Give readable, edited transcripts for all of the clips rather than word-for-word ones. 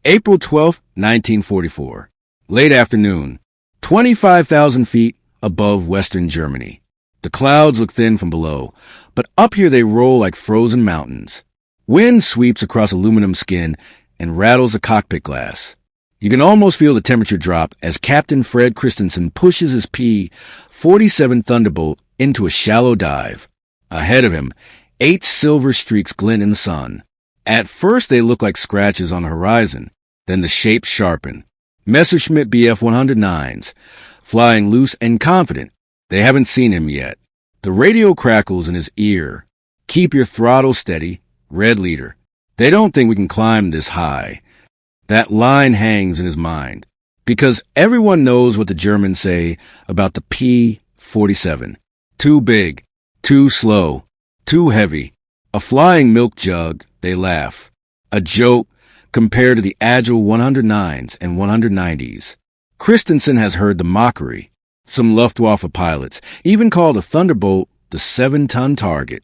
April 12, 1944. Late afternoon. 25,000 feet above western Germany. The clouds look thin from below, but up here they roll like frozen mountains. Wind sweeps across aluminum skin and rattles the cockpit glass. You can almost feel the temperature drop as Captain Fred Christensen pushes his P-47 Thunderbolt into a shallow dive. Ahead of him, 8 silver streaks glint in the sun. At first they look like scratches on the horizon, then the shapes sharpen. Messerschmitt Bf-109s, flying loose and confident. They haven't seen him yet. The radio crackles in his ear. Keep your throttle steady, red leader. They don't think we can climb this high. That line hangs in his mind, because everyone knows what the Germans say about the P-47. Too big, too slow, too heavy. A flying milk jug, they laugh. A joke compared to the agile 109s and 190s. Christensen has heard the mockery. Some Luftwaffe pilots even call the Thunderbolt the 7-ton target.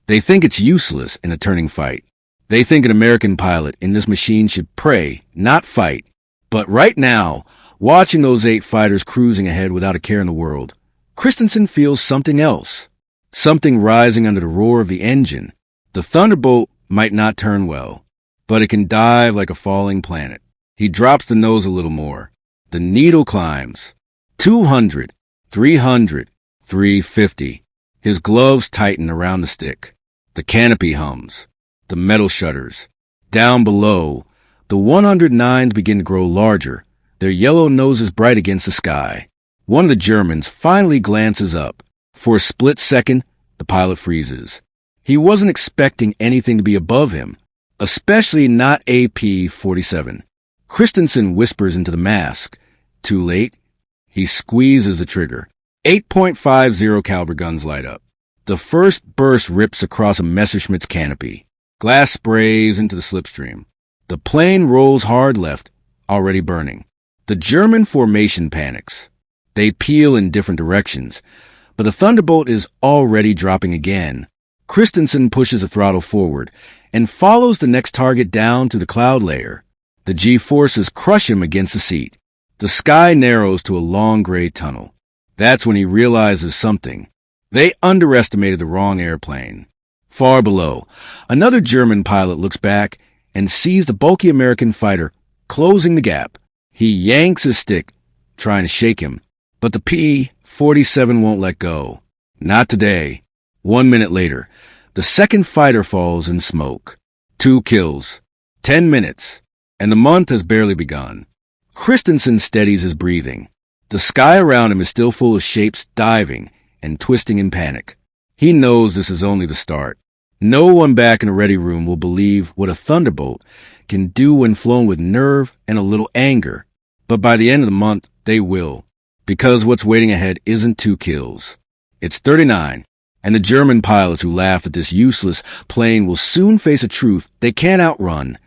They think it's useless in a turning fight. They think an American pilot in this machine should pray, not fight. But right now, watching those 8 fighters cruising ahead without a care in the world, Christensen feels something else. Something rising under the roar of the engine. The Thunderbolt might not turn well, but it can dive like a falling planet. He drops the nose a little more. The needle climbs. 200, 300, 350. His gloves tighten around the stick. The canopy hums. The metal shutters. Down below, the 109s begin to grow larger, their yellow noses bright against the sky. One of the Germans finally glances up. For a split second, the pilot freezes. He wasn't expecting anything to be above him, especially not a P-47. Christensen whispers into the mask. Too late. He squeezes the trigger. 8.50 caliber guns light up. The first burst rips across a Messerschmitt's canopy. Glass sprays into the slipstream. The plane rolls hard left, already burning. The German formation panics. They peel in different directions, but the Thunderbolt is already dropping again. Christensen pushes the throttle forward and follows the next target down to the cloud layer. The G-forces crush him against the seat. The sky narrows to a long gray tunnel. That's when he realizes something. They underestimated the wrong airplane. Far below, another German pilot looks back and sees the bulky American fighter closing the gap. He yanks his stick, trying to shake him, but the P-47 won't let go. Not today. 1 minute later, the second fighter falls in smoke. 2 kills. 10 minutes. And the month has barely begun. Christensen steadies his breathing. The sky around him is still full of shapes diving and twisting in panic. He knows this is only the start. No one back in the ready room will believe what a Thunderbolt can do when flown with nerve and a little anger. But by the end of the month, they will. Because what's waiting ahead isn't 2 kills. It's 39. And the German pilots who laughed at this useless plane will soon face a truth they can't outrun.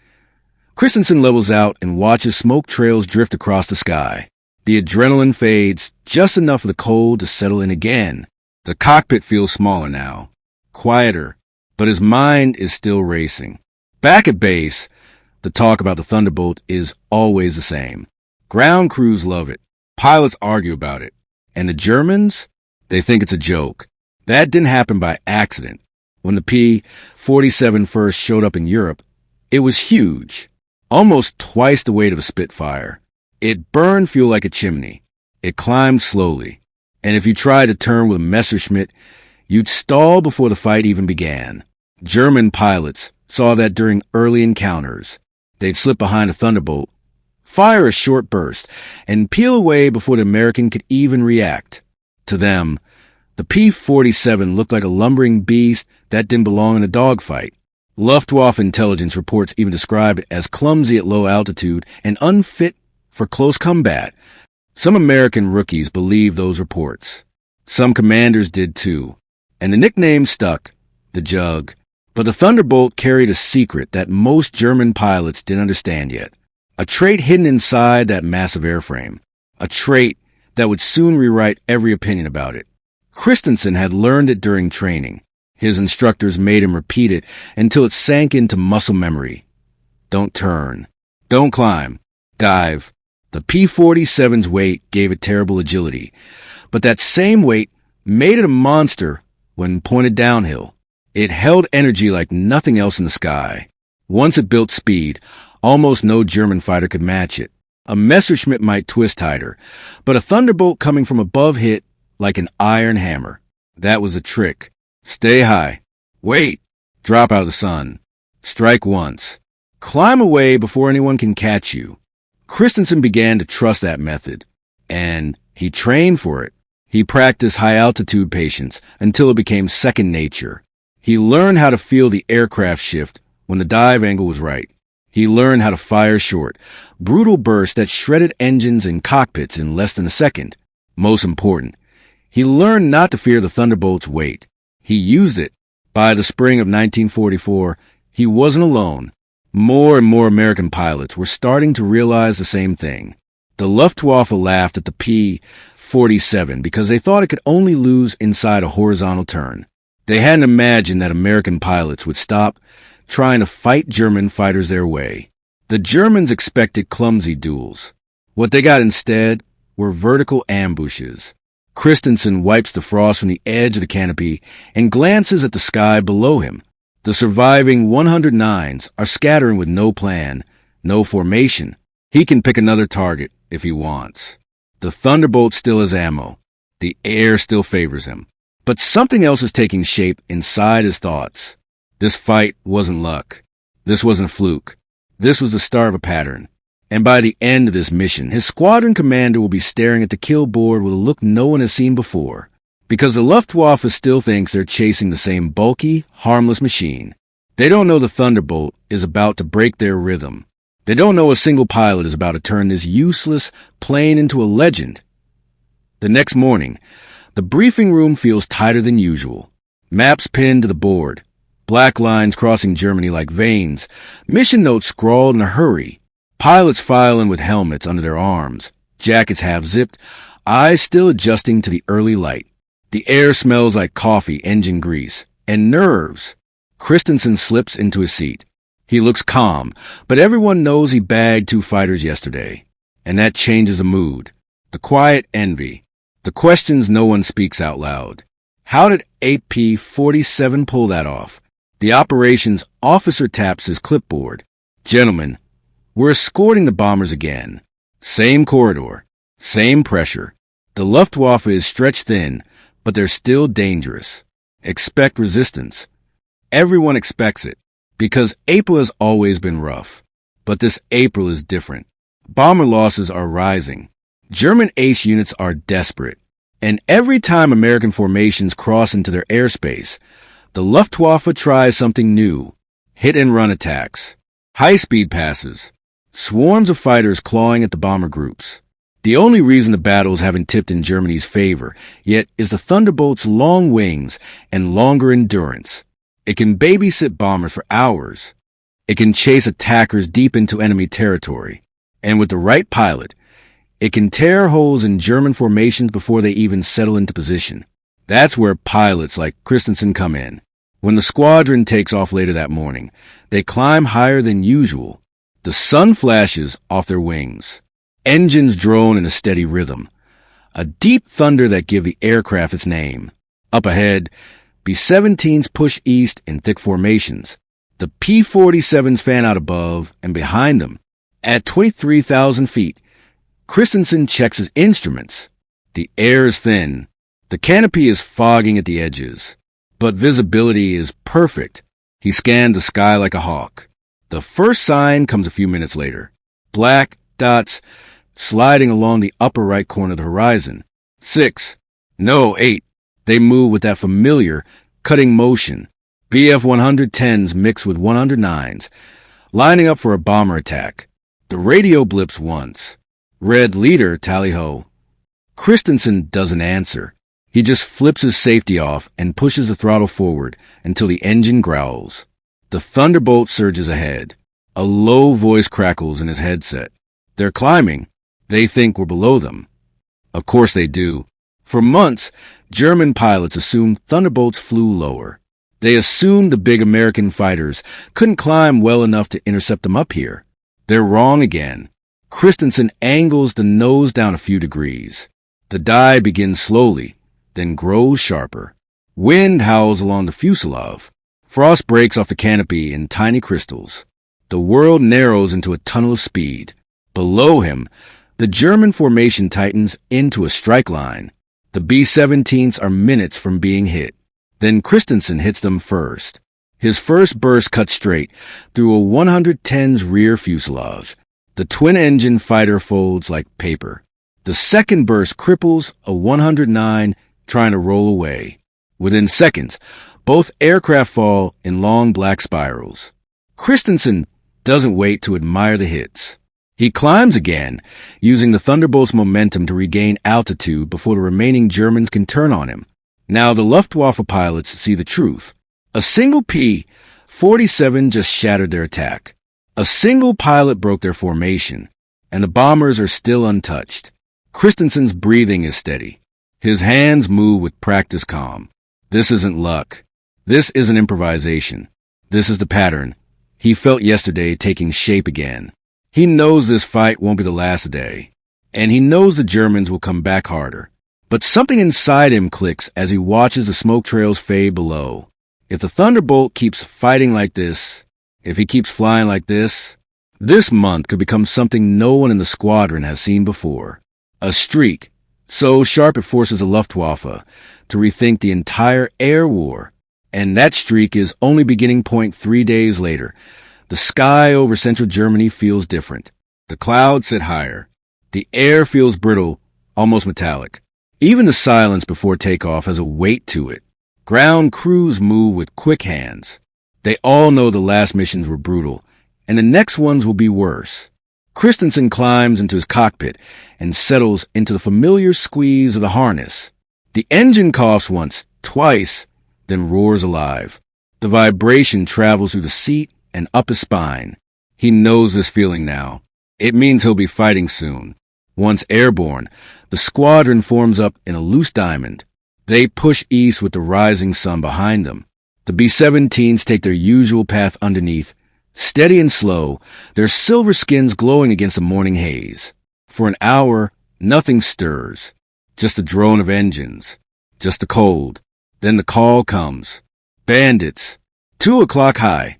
Christensen levels out and watches smoke trails drift across the sky. The adrenaline fades, just enough for the cold to settle in again. The cockpit feels smaller now, quieter, but his mind is still racing. Back at base, the talk about the Thunderbolt is always the same. Ground crews love it. Pilots argue about it. And the Germans? They think it's a joke. That didn't happen by accident. When the P-47 first showed up in Europe, it was huge. Almost twice the weight of a Spitfire. It burned fuel like a chimney. It climbed slowly. And if you tried to turn with a Messerschmitt, you'd stall before the fight even began. German pilots saw that during early encounters. They'd slip behind a Thunderbolt, fire a short burst, and peel away before the American could even react. To them, the P-47 looked like a lumbering beast that didn't belong in a dogfight. Luftwaffe intelligence reports even describe it as clumsy at low altitude and unfit for close combat. Some American rookies believed those reports. Some commanders did too. And the nickname stuck, the Jug. But the Thunderbolt carried a secret that most German pilots didn't understand yet. A trait hidden inside that massive airframe. A trait that would soon rewrite every opinion about it. Christensen had learned it during training. His instructors made him repeat it until it sank into muscle memory. Don't turn. Don't climb. Dive. The P-47's weight gave it terrible agility, but that same weight made it a monster when pointed downhill. It held energy like nothing else in the sky. Once it built speed, almost no German fighter could match it. A Messerschmitt might twist tighter, but a Thunderbolt coming from above hit like an iron hammer. That was the trick. Stay high. Wait. Drop out of the sun. Strike once. Climb away before anyone can catch you. Christensen began to trust that method, and he trained for it. He practiced high-altitude patience until it became second nature. He learned how to feel the aircraft shift when the dive angle was right. He learned how to fire short, brutal bursts that shredded engines and cockpits in less than a second. Most important, he learned not to fear the Thunderbolt's weight. He used it. By the spring of 1944, he wasn't alone. More and more American pilots were starting to realize the same thing. The Luftwaffe laughed at the P-47 because they thought it could only lose inside a horizontal turn. They hadn't imagined that American pilots would stop trying to fight German fighters their way. The Germans expected clumsy duels. What they got instead were vertical ambushes. Christensen wipes the frost from the edge of the canopy and glances at the sky below him. The surviving 109s are scattering with no plan, no formation. He can pick another target if he wants. The Thunderbolt still has ammo. The air still favors him. But something else is taking shape inside his thoughts. This fight wasn't luck. This wasn't a fluke. This was the start of a pattern. And by the end of this mission, his squadron commander will be staring at the kill board with a look no one has seen before. Because the Luftwaffe still thinks they're chasing the same bulky, harmless machine. They don't know the Thunderbolt is about to break their rhythm. They don't know a single pilot is about to turn this useless plane into a legend. The next morning, the briefing room feels tighter than usual. Maps pinned to the board. Black lines crossing Germany like veins. Mission notes scrawled in a hurry. Pilots file in with helmets under their arms. Jackets half-zipped. Eyes still adjusting to the early light. The air smells like coffee, engine grease, and nerves. Christensen slips into his seat. He looks calm, but everyone knows he bagged 2 fighters yesterday. And that changes the mood. The quiet envy. The questions no one speaks out loud. How did AP-47 pull that off? The operations officer taps his clipboard. Gentlemen, we're escorting the bombers again. Same corridor. Same pressure. The Luftwaffe is stretched thin, but they're still dangerous. Expect resistance. Everyone expects it, because April has always been rough. But this April is different. Bomber losses are rising. German ace units are desperate. And every time American formations cross into their airspace, the Luftwaffe tries something new. Hit-and-run attacks. High-speed passes. Swarms of fighters clawing at the bomber groups. The only reason the battles haven't tipped in Germany's favor yet is the Thunderbolt's long wings and longer endurance. It can babysit bombers for hours. It can chase attackers deep into enemy territory. And with the right pilot, it can tear holes in German formations before they even settle into position. That's where pilots like Christensen come in. When the squadron takes off later that morning, they climb higher than usual. The sun flashes off their wings. Engines drone in a steady rhythm. A deep thunder that give the aircraft its name. Up ahead, B-17s push east in thick formations. The P-47s fan out above and behind them. At 23,000 feet, Christensen checks his instruments. The air is thin. The canopy is fogging at the edges. But visibility is perfect. He scans the sky like a hawk. The first sign comes a few minutes later. Black dots sliding along the upper right corner of the horizon. 6. No, 8. They move with that familiar, cutting motion. BF-110s mix with 109s, lining up for a bomber attack. The radio blips once. Red leader, tally-ho. Christensen doesn't answer. He just flips his safety off and pushes the throttle forward until the engine growls. The Thunderbolt surges ahead. A low voice crackles in his headset. They're climbing. They think we're below them. Of course they do. For months, German pilots assumed Thunderbolts flew lower. They assumed the big American fighters couldn't climb well enough to intercept them up here. They're wrong again. Christensen angles the nose down a few degrees. The dive begins slowly, then grows sharper. Wind howls along the fuselage. Frost breaks off the canopy in tiny crystals. The world narrows into a tunnel of speed. Below him, the German formation tightens into a strike line. The B-17s are minutes from being hit. Then Christensen hits them first. His first burst cuts straight through a 110's rear fuselage. The twin-engine fighter folds like paper. The second burst cripples a 109 trying to roll away. Within seconds, both aircraft fall in long black spirals. Christensen doesn't wait to admire the hits. He climbs again, using the Thunderbolt's momentum to regain altitude before the remaining Germans can turn on him. Now the Luftwaffe pilots see the truth. A single P-47 just shattered their attack. A single pilot broke their formation, and the bombers are still untouched. Christensen's breathing is steady. His hands move with practiced calm. This isn't luck. This isn't improvisation. This is the pattern he felt yesterday taking shape again. He knows this fight won't be the last day, and he knows the Germans will come back harder. But something inside him clicks as he watches the smoke trails fade below. If the Thunderbolt keeps fighting like this, if he keeps flying like this month could become something no one in the squadron has seen before. A streak so sharp it forces the Luftwaffe to rethink the entire air war. And that streak is only beginning point 3 days later. The sky over central Germany feels different. The clouds sit higher. The air feels brittle, almost metallic. Even the silence before takeoff has a weight to it. Ground crews move with quick hands. They all know the last missions were brutal, and the next ones will be worse. Christensen climbs into his cockpit and settles into the familiar squeeze of the harness. The engine coughs once, twice, then roars alive. The vibration travels through the seat and up his spine. He knows this feeling now. It means he'll be fighting soon. Once airborne, the squadron forms up in a loose diamond. They push east with the rising sun behind them. The B-17s take their usual path underneath, steady and slow, their silver skins glowing against the morning haze. For an hour, nothing stirs. Just the drone of engines. Just the cold. Then the call comes. Bandits. 2 o'clock high.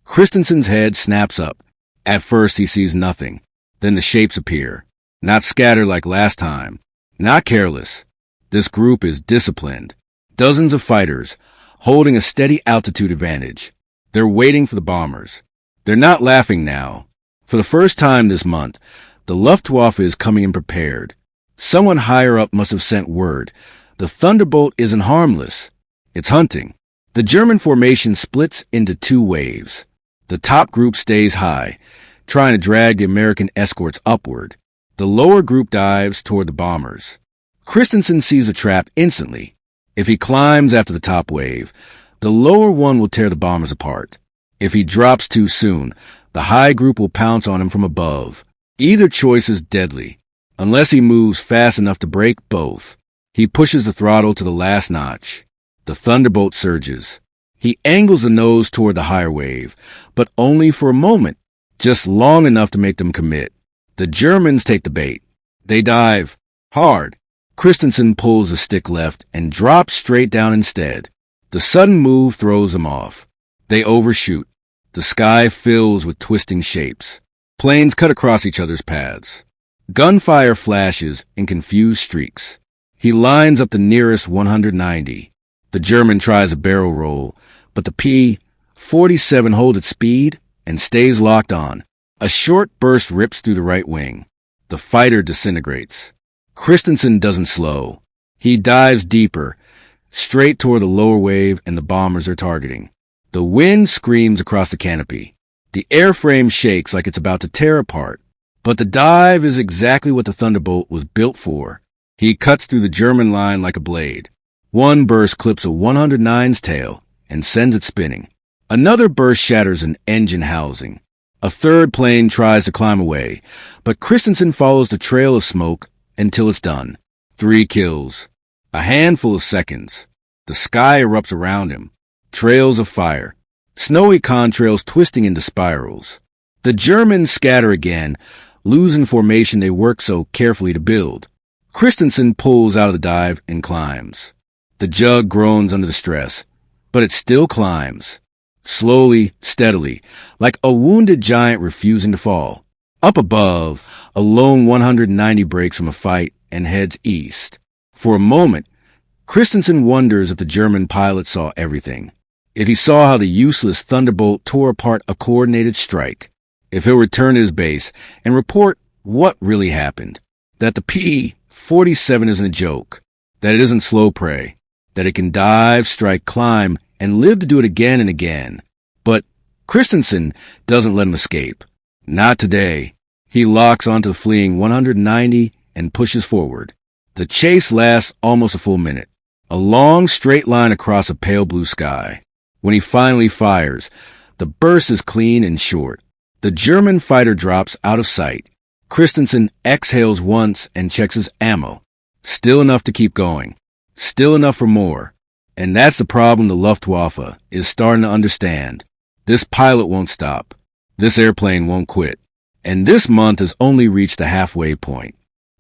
Christensen's head snaps up. At first he sees nothing. Then the shapes appear. Not scattered like last time. Not careless. This group is disciplined. Dozens of fighters, holding a steady altitude advantage. They're waiting for the bombers. They're not laughing now. For the first time this month, the Luftwaffe is coming in prepared. Someone higher up must have sent word. The Thunderbolt isn't harmless. It's hunting. The German formation splits into 2 waves. The top group stays high, trying to drag the American escorts upward. The lower group dives toward the bombers. Christensen sees a trap instantly. If he climbs after the top wave, the lower one will tear the bombers apart. If he drops too soon, the high group will pounce on him from above. Either choice is deadly, unless he moves fast enough to break both. He pushes the throttle to the last notch. The Thunderbolt surges. He angles the nose toward the higher wave, but only for a moment, just long enough to make them commit. The Germans take the bait. They dive hard. Christensen pulls the stick left and drops straight down instead. The sudden move throws them off. They overshoot. The sky fills with twisting shapes. Planes cut across each other's paths. Gunfire flashes in confused streaks. He lines up the nearest 190. The German tries a barrel roll, but the P-47 holds its speed and stays locked on. A short burst rips through the right wing. The fighter disintegrates. Christensen doesn't slow. He dives deeper, straight toward the lower wave and the bombers are targeting. The wind screams across the canopy. The airframe shakes like it's about to tear apart. But the dive is exactly what the Thunderbolt was built for. He cuts through the German line like a blade. One burst clips a 109's tail and sends it spinning. Another burst shatters an engine housing. A third plane tries to climb away, but Christensen follows the trail of smoke until it's done. 3 kills. A handful of seconds. The sky erupts around him. Trails of fire. Snowy contrails twisting into spirals. The Germans scatter again, losing formation they worked so carefully to build. Christensen pulls out of the dive and climbs. The jug groans under the stress, but it still climbs. Slowly, steadily, like a wounded giant refusing to fall. Up above, a lone 190 breaks from a fight and heads east. For a moment, Christensen wonders if the German pilot saw everything. If he saw how the useless Thunderbolt tore apart a coordinated strike. If he'll return to his base and report what really happened. That the P-47 isn't a joke. That it isn't slow prey. That it can dive, strike, climb, and live to do it again and again. But Christensen doesn't let him escape. Not today. He locks onto the fleeing 190 and pushes forward. The chase lasts almost a full minute. A long, straight line across a pale blue sky. When he finally fires, the burst is clean and short. The German fighter drops out of sight. Christensen exhales once and checks his ammo. Still enough to keep going. Still enough for more. And that's the problem the Luftwaffe is starting to understand. This pilot won't stop. This airplane won't quit. And this month has only reached the halfway point.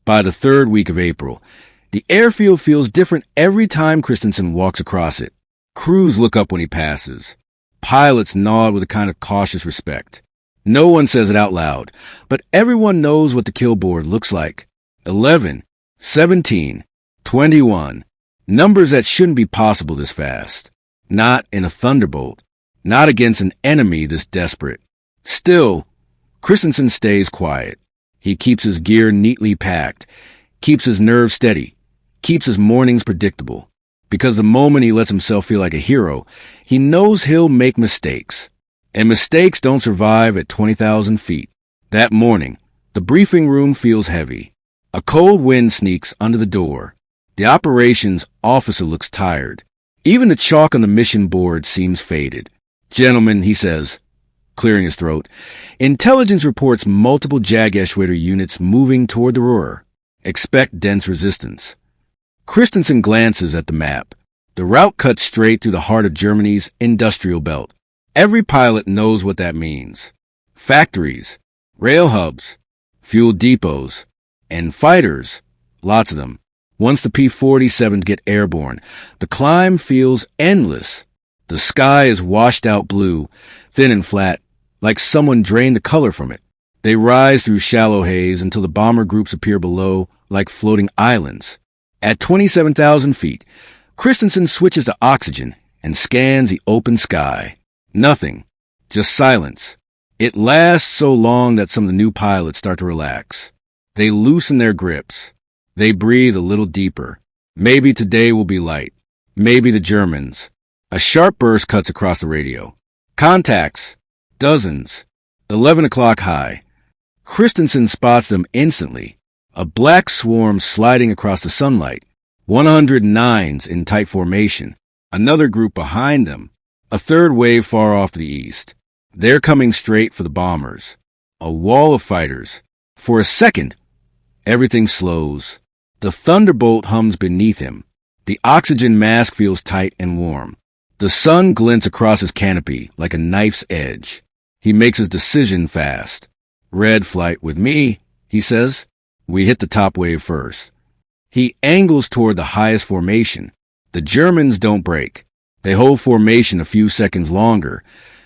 By the third week of April, the airfield feels different every time Christensen walks across it. Crews look up when he passes. Pilots nod with a kind of cautious respect. No one says it out loud, but everyone knows what the kill board looks like. 11, 17, 21. Numbers that shouldn't be possible this fast. Not in a Thunderbolt. Not against an enemy this desperate. Still, Christensen stays quiet. He keeps his gear neatly packed, keeps his nerves steady, keeps his mornings predictable. Because the moment he lets himself feel like a hero, he knows he'll make mistakes. And mistakes don't survive at 20,000 feet. That morning, the briefing room feels heavy. A cold wind sneaks under the door. The operations officer looks tired. Even the chalk on the mission board seems faded. "Gentlemen," he says, clearing his throat, "intelligence reports multiple Jägerschwader units moving toward the Ruhr. Expect dense resistance." Christensen glances at the map. The route cuts straight through the heart of Germany's industrial belt. Every pilot knows what that means. Factories, rail hubs, fuel depots, and fighters, lots of them. Once the P-47s get airborne, the climb feels endless. The sky is washed out blue, thin and flat, like someone drained the color from it. They rise through shallow haze until the bomber groups appear below like floating islands. At 27,000 feet, Christensen switches to oxygen and scans the open sky. Nothing. Just silence. It lasts so long that some of the new pilots start to relax. They loosen their grips. They breathe a little deeper. Maybe today will be light. Maybe the Germans. A sharp burst cuts across the radio. Contacts. Dozens. 11 o'clock high. Christensen spots them instantly. A black swarm sliding across the sunlight. 109s in tight formation. Another group behind them. A third wave far off to the east. They're coming straight for the bombers. A wall of fighters. For a second, everything slows. The Thunderbolt hums beneath him. The oxygen mask feels tight and warm. The sun glints across his canopy like a knife's edge. He makes his decision fast. "Red flight with me," he says. "We hit the top wave first." He angles toward the highest formation. The Germans don't break. They hold formation a few seconds longer,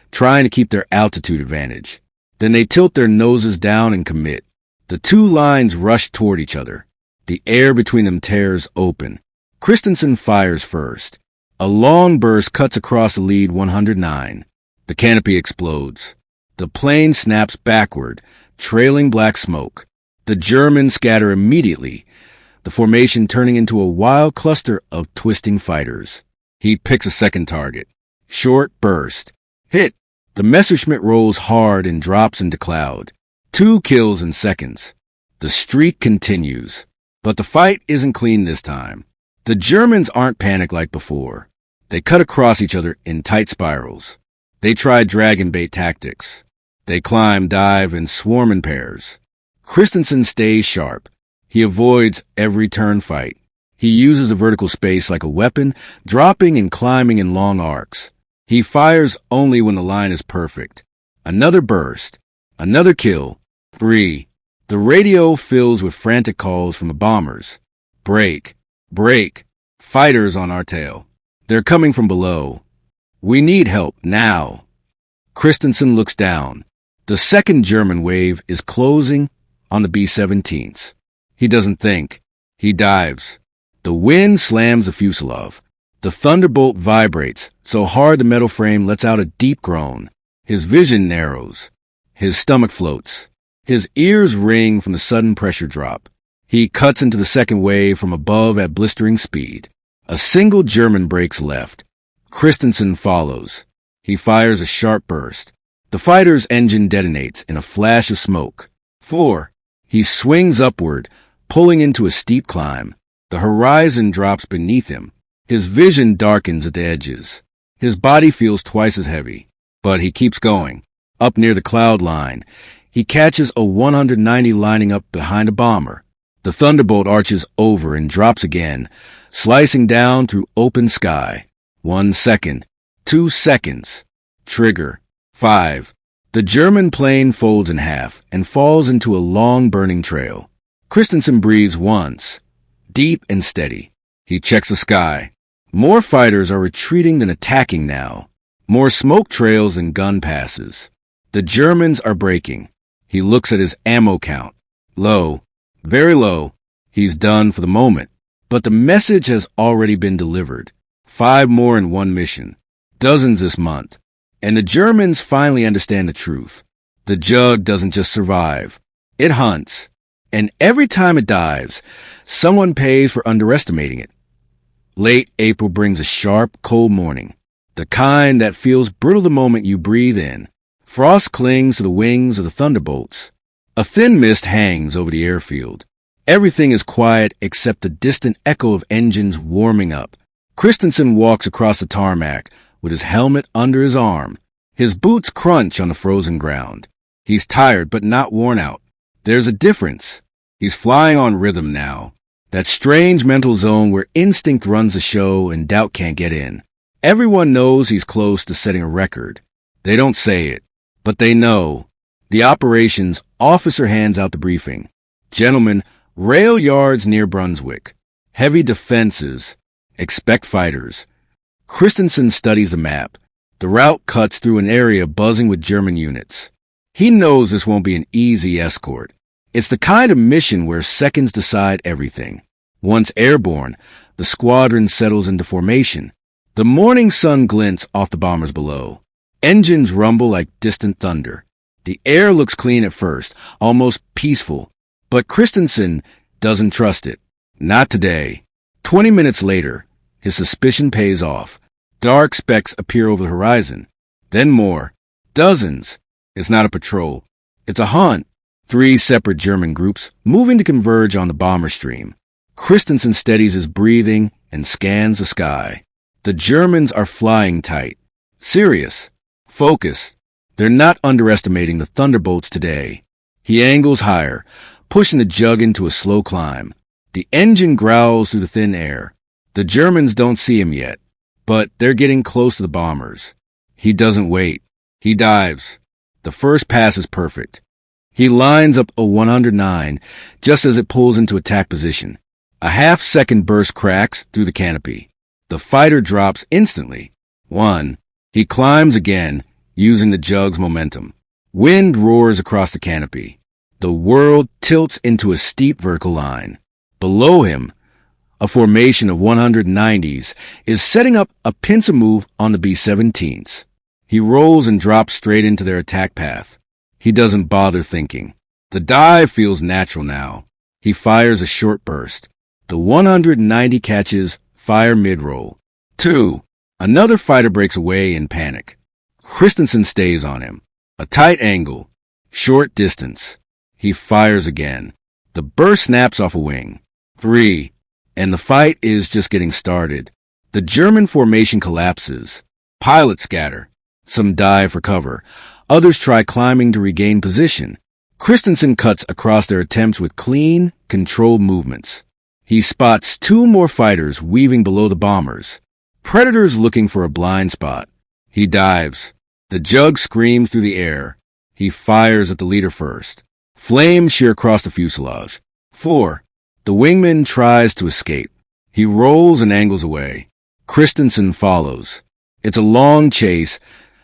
trying to keep their altitude advantage. Then they tilt their noses down and commit. The two lines rush toward each other. The air between them tears open. Christensen fires first. A long burst cuts across the lead 109. The canopy explodes. The plane snaps backward, trailing black smoke. The Germans scatter immediately, the formation turning into a wild cluster of twisting fighters. He picks a second target. Short burst. Hit. The Messerschmitt rolls hard and drops into cloud. 2 kills in seconds. The streak continues. But the fight isn't clean this time. The Germans aren't panicked like before. They cut across each other in tight spirals. They try dragon bait tactics. They climb, dive, and swarm in pairs. Christensen stays sharp. He avoids every turn fight. He uses the vertical space like a weapon, dropping and climbing in long arcs. He fires only when the line is perfect. Another burst. Another kill. 3. The radio fills with frantic calls from the bombers. Break. Break. Fighters on our tail. They're coming from below. We need help now. Christensen looks down. The second German wave is closing on the B-17s. He doesn't think. He dives. The wind slams the fuselage. The thunderbolt vibrates so hard the metal frame lets out a deep groan. His vision narrows. His stomach floats. His ears ring from the sudden pressure drop. He cuts into the second wave from above at blistering speed. A single German breaks left. Christensen follows. He fires a sharp burst. The fighter's engine detonates in a flash of smoke. 4. He swings upward, pulling into a steep climb. The horizon drops beneath him. His vision darkens at the edges. His body feels twice as heavy, but he keeps going. Up near the cloud line, he catches a 190 lining up behind a bomber. The thunderbolt arches over and drops again, slicing down through open sky. 1 second. 2 seconds. Trigger. 5. The German plane folds in half and falls into a long burning trail. Christensen breathes once, deep and steady. He checks the sky. More fighters are retreating than attacking now. More smoke trails and gun passes. The Germans are breaking. He looks at his ammo count. Low. Very low. He's done for the moment. But the message has already been delivered. 5 more in one mission. Dozens this month. And the Germans finally understand the truth. The Jug doesn't just survive. It hunts. And every time it dives, someone pays for underestimating it. Late April brings a sharp, cold morning. The kind that feels brittle the moment you breathe in. Frost clings to the wings of the thunderbolts. A thin mist hangs over the airfield. Everything is quiet except the distant echo of engines warming up. Christensen walks across the tarmac with his helmet under his arm. His boots crunch on the frozen ground. He's tired but not worn out. There's a difference. He's flying on rhythm now. That strange mental zone where instinct runs the show and doubt can't get in. Everyone knows he's close to setting a record. They don't say it, but they know. The operations officer hands out the briefing. Gentlemen, rail yards near Brunswick. Heavy defenses. Expect fighters. Christensen studies the map. The route cuts through an area buzzing with German units. He knows this won't be an easy escort. It's the kind of mission where seconds decide everything. Once airborne, the squadron settles into formation. The morning sun glints off the bombers below. Engines rumble like distant thunder. The air looks clean at first, almost peaceful. But Christensen doesn't trust it. Not today. 20 minutes later, his suspicion pays off. Dark specks appear over the horizon. Then more. Dozens. It's not a patrol. It's a hunt. 3 separate German groups moving to converge on the bomber stream. Christensen steadies his breathing and scans the sky. The Germans are flying tight. Serious. Focused. They're not underestimating the thunderbolts today. He angles higher, pushing the Jug into a slow climb. The engine growls through the thin air. The Germans don't see him yet, but they're getting close to the bombers. He doesn't wait. He dives. The first pass is perfect. He lines up a 109 just as it pulls into attack position. A half-second burst cracks through the canopy. The fighter drops instantly. 1. He climbs again, using the Jug's momentum. Wind roars across the canopy. The world tilts into a steep vertical line. Below him, a formation of 190s is setting up a pincer move on the B-17s. He rolls and drops straight into their attack path. He doesn't bother thinking. The dive feels natural now. He fires a short burst. The 190 catches fire mid-roll. 2. Another fighter breaks away in panic. Christensen stays on him. A tight angle. Short distance. He fires again. The burst snaps off a wing. 3. And the fight is just getting started. The German formation collapses. Pilots scatter. Some dive for cover. Others try climbing to regain position. Christensen cuts across their attempts with clean, controlled movements. He spots 2 more fighters weaving below the bombers. Predators looking for a blind spot. He dives. The Jug screams through the air. He fires at the leader first. Flames shear across the fuselage. 4. The wingman tries to escape. He rolls and angles away. Christensen follows. It's a long chase,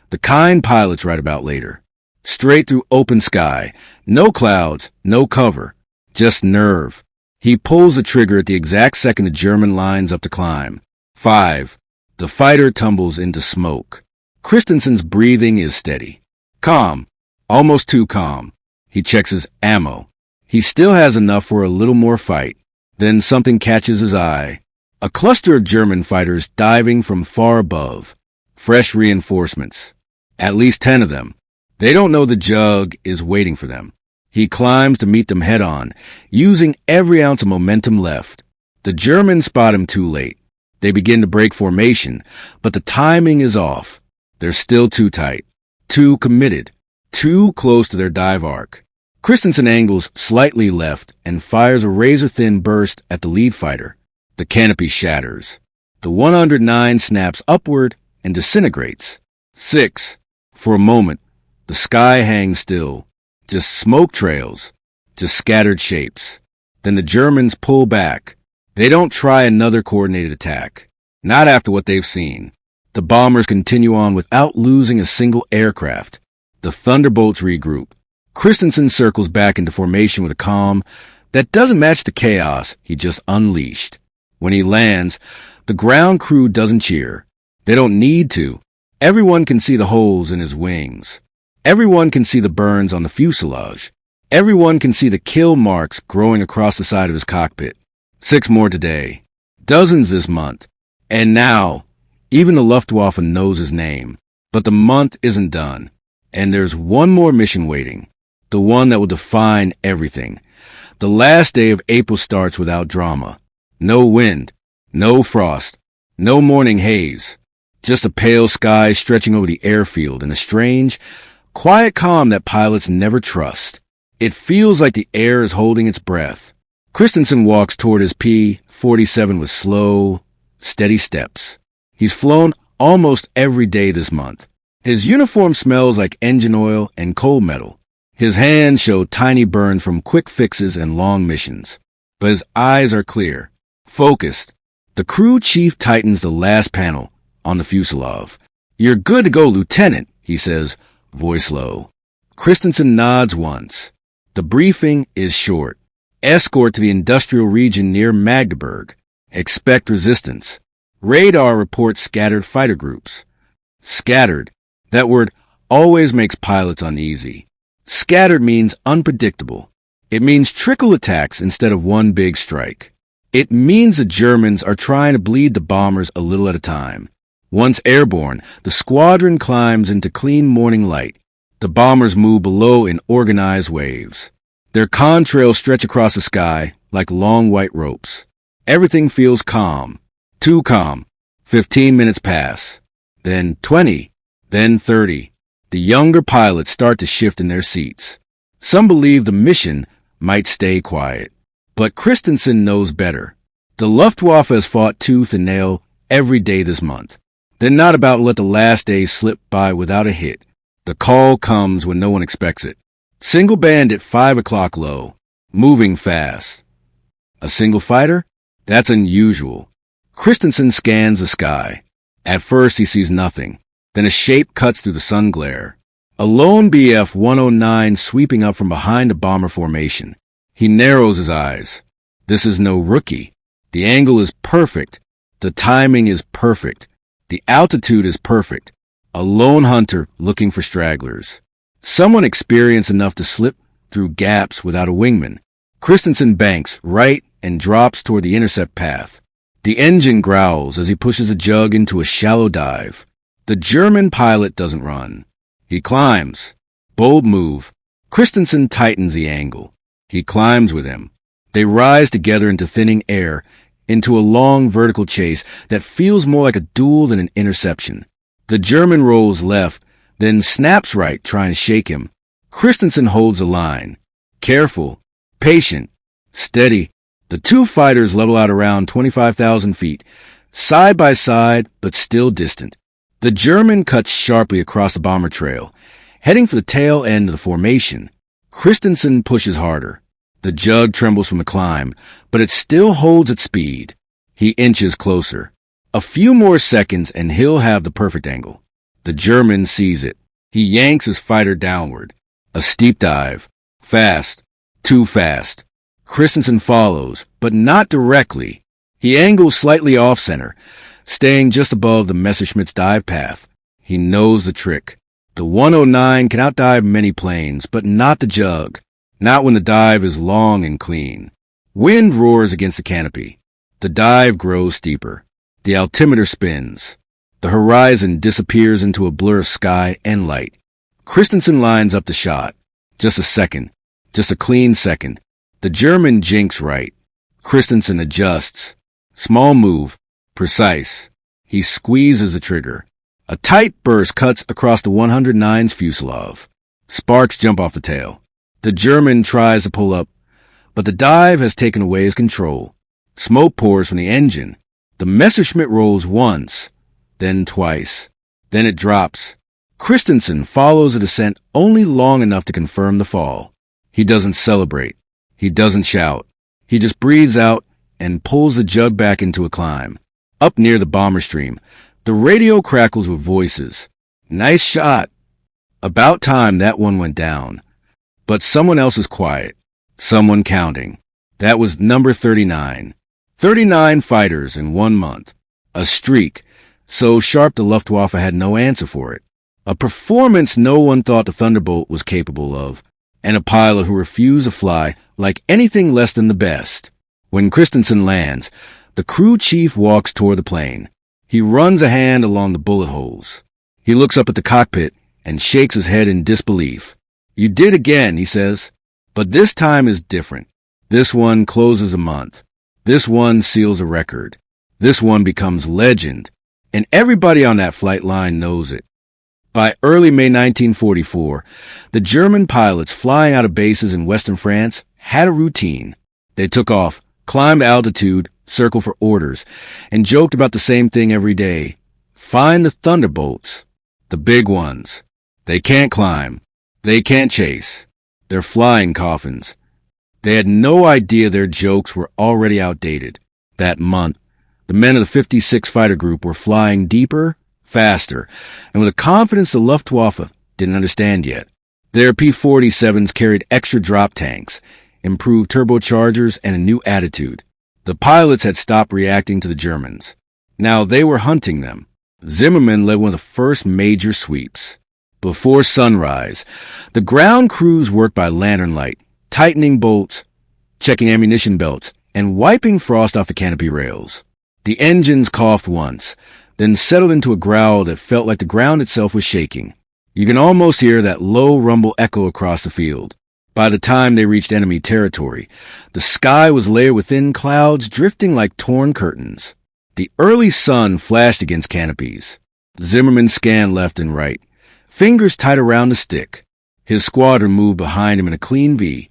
the kind pilots write about later. Straight through open sky. No clouds, no cover. Just nerve. He pulls the trigger at the exact second the German lines up to climb. 5. The fighter tumbles into smoke. Christensen's breathing is steady. Calm. Almost too calm. He checks his ammo. He still has enough for a little more fight. Then something catches his eye. A cluster of German fighters diving from far above. Fresh reinforcements. At least 10 of them. They don't know the Jug is waiting for them. He climbs to meet them head-on, using every ounce of momentum left. The Germans spot him too late. They begin to break formation, but the timing is off. They're still too tight, too committed, too close to their dive arc. Christensen angles slightly left and fires a razor-thin burst at the lead fighter. The canopy shatters. The 109 snaps upward and disintegrates. 6. For a moment, the sky hangs still. Just smoke trails. Just scattered shapes. Then the Germans pull back. They don't try another coordinated attack. Not after what they've seen. The bombers continue on without losing a single aircraft. The Thunderbolts regroup. Christensen circles back into formation with a calm that doesn't match the chaos he just unleashed. When he lands, the ground crew doesn't cheer. They don't need to. Everyone can see the holes in his wings. Everyone can see the burns on the fuselage. Everyone can see the kill marks growing across the side of his cockpit. 6 more today. Dozens this month. And now, even the Luftwaffe knows his name. But the month isn't done. And there's one more mission waiting. The one that will define everything. The last day of April starts without drama. No wind. No frost. No morning haze. Just a pale sky stretching over the airfield and a strange, quiet calm that pilots never trust. It feels like the air is holding its breath. Christensen walks toward his P-47 with slow, steady steps. He's flown almost every day this month. His uniform smells like engine oil and coal metal. His hands show tiny burns from quick fixes and long missions. But his eyes are clear, focused. The crew chief tightens the last panel on the fuselage. "You're good to go, Lieutenant," he says, voice low. Christensen nods once. The briefing is short. Escort to the industrial region near Magdeburg. Expect resistance. Radar reports scattered fighter groups. Scattered. That word always makes pilots uneasy. Scattered means unpredictable. It means trickle attacks instead of one big strike. It means the Germans are trying to bleed the bombers a little at a time. Once airborne, the squadron climbs into clean morning light. The bombers move below in organized waves. Their contrails stretch across the sky like long white ropes. Everything feels calm. Too calm. 15 minutes pass. Then 20. Then 30. The younger pilots start to shift in their seats. Some believe the mission might stay quiet. But Christensen knows better. The Luftwaffe has fought tooth and nail every day this month. They're not about to let the last day slip by without a hit. The call comes when no one expects it. Single band at 5 o'clock low. Moving fast. A single fighter? That's unusual. Christensen scans the sky. At first he sees nothing. Then a shape cuts through the sun glare. A lone Bf-109 sweeping up from behind a bomber formation. He narrows his eyes. This is no rookie. The angle is perfect. The timing is perfect. The altitude is perfect. A lone hunter looking for stragglers. Someone experienced enough to slip through gaps without a wingman. Christensen banks right and drops toward the intercept path. The engine growls as he pushes a Jug into a shallow dive. The German pilot doesn't run. He climbs. Bold move. Christensen tightens the angle. He climbs with him. They rise together into thinning air, into a long vertical chase that feels more like a duel than an interception. The German rolls left, then snaps right, trying to shake him. Christensen holds a line. Careful, patient, steady. The two fighters level out around 25,000 feet, side by side, but still distant. The German cuts sharply across the bomber trail. heading for the tail end of the formation. Christensen pushes harder. The jug trembles from the climb, but it still holds its speed. He inches closer. A few more seconds and he'll have the perfect angle. The German sees it. He yanks his fighter downward. A steep dive. Fast. Too fast. Christensen follows, but not directly. He angles slightly off-center, staying just above the Messerschmitt's dive path. He knows the trick. The 109 can outdive many planes, but not the jug. Not when the dive is long and clean. Wind roars against the canopy. The dive grows steeper. The altimeter spins. The horizon disappears into a blur of sky and light. Christensen lines up the shot. Just a second. Just a clean second. The German jinks right. Christensen adjusts. Small move. Precise. He squeezes the trigger. A tight burst cuts across the 109's fuselage. Sparks jump off the tail. The German tries to pull up, but the dive has taken away his control. Smoke pours from the engine. The Messerschmitt rolls once, then twice. Then it drops. Christensen follows the descent only long enough to confirm the fall. He doesn't celebrate. He doesn't shout. He just breathes out and pulls the jug back into a climb. Up near the bomber stream, the radio crackles with voices. Nice shot. About time that one went down. But someone else is quiet. Someone counting. That was number 39. 39 fighters in 1 month. A streak, so sharp the Luftwaffe had no answer for it. A performance no one thought the Thunderbolt was capable of, and a pilot who refused to fly like anything less than the best. When Christensen lands, the crew chief walks toward the plane. He runs a hand along the bullet holes. He looks up at the cockpit and shakes his head in disbelief. You did again, he says. But this time is different. This one closes a month. This one seals a record. This one becomes legend. And everybody on that flight line knows it. By early May 1944, the German pilots flying out of bases in western France had a routine. They took off, climbed altitude, circled for orders, and joked about the same thing every day. Find the Thunderbolts. The big ones. They can't climb. They can't chase. They're flying coffins. They had no idea their jokes were already outdated. That month, the men of the 56 Fighter Group were flying deeper, faster, and with a confidence the Luftwaffe didn't understand yet. Their P-47s carried extra drop tanks, improved turbochargers, and a new attitude. The pilots had stopped reacting to the Germans. Now they were hunting them. Zimmermann led one of the first major sweeps. Before sunrise, the ground crews worked by lantern light, tightening bolts, checking ammunition belts, and wiping frost off the canopy rails. The engines coughed once, then settled into a growl that felt like the ground itself was shaking. You can almost hear that low rumble echo across the field. By the time they reached enemy territory, the sky was layered with thin clouds drifting like torn curtains. The early sun flashed against canopies. Zimmermann scanned left and right, fingers tight around the stick. His squadron moved behind him in a clean V,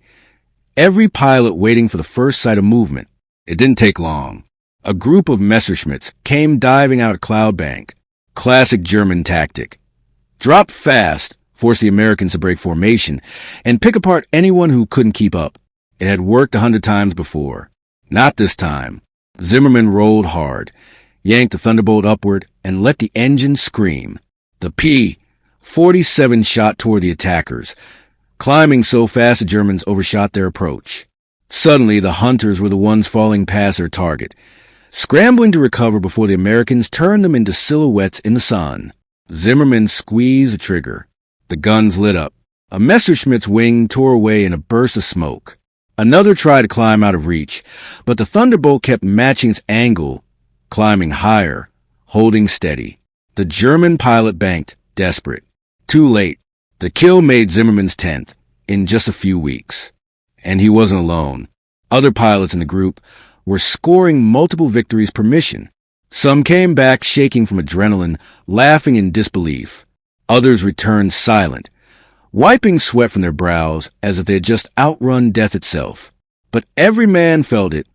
every pilot waiting for the first sight of movement. It didn't take long. A group of Messerschmitts came diving out of cloud bank. Classic German tactic. Drop fast, force the Americans to break formation, and pick apart anyone who couldn't keep up. It had worked 100 times before. Not this time. Zimmermann rolled hard, yanked the Thunderbolt upward, and let the engine scream. The P-47 shot toward the attackers, climbing so fast the Germans overshot their approach. Suddenly, the hunters were the ones falling past their target, scrambling to recover before the Americans turned them into silhouettes in the sun. Zimmermann squeezed the trigger. The guns lit up. A Messerschmitt's wing tore away in a burst of smoke. Another tried to climb out of reach, but the Thunderbolt kept matching its angle, climbing higher, holding steady. The German pilot banked, desperate. Too late. The kill made Zimmermann's 10th, in just a few weeks. And he wasn't alone. Other pilots in the group were scoring multiple victories per mission. Some came back shaking from adrenaline, laughing in disbelief. Others returned silent, wiping sweat from their brows as if they had just outrun death itself. But every man felt it.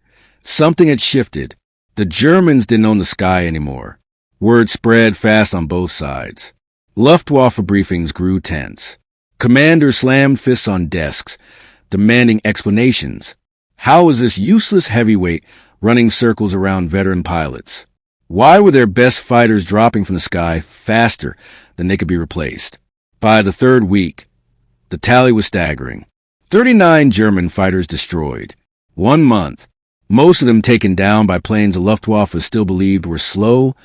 Something had shifted. The Germans didn't own the sky anymore. Word spread fast on both sides. Luftwaffe briefings grew tense. commanders slammed fists on desks, demanding explanations. How was this useless heavyweight running circles around veteran pilots? Why were their best fighters dropping from the sky faster than they could be replaced? By the third week, the tally was staggering. 39 German fighters destroyed. 1 month, most of them taken down by planes the Luftwaffe still believed were slow,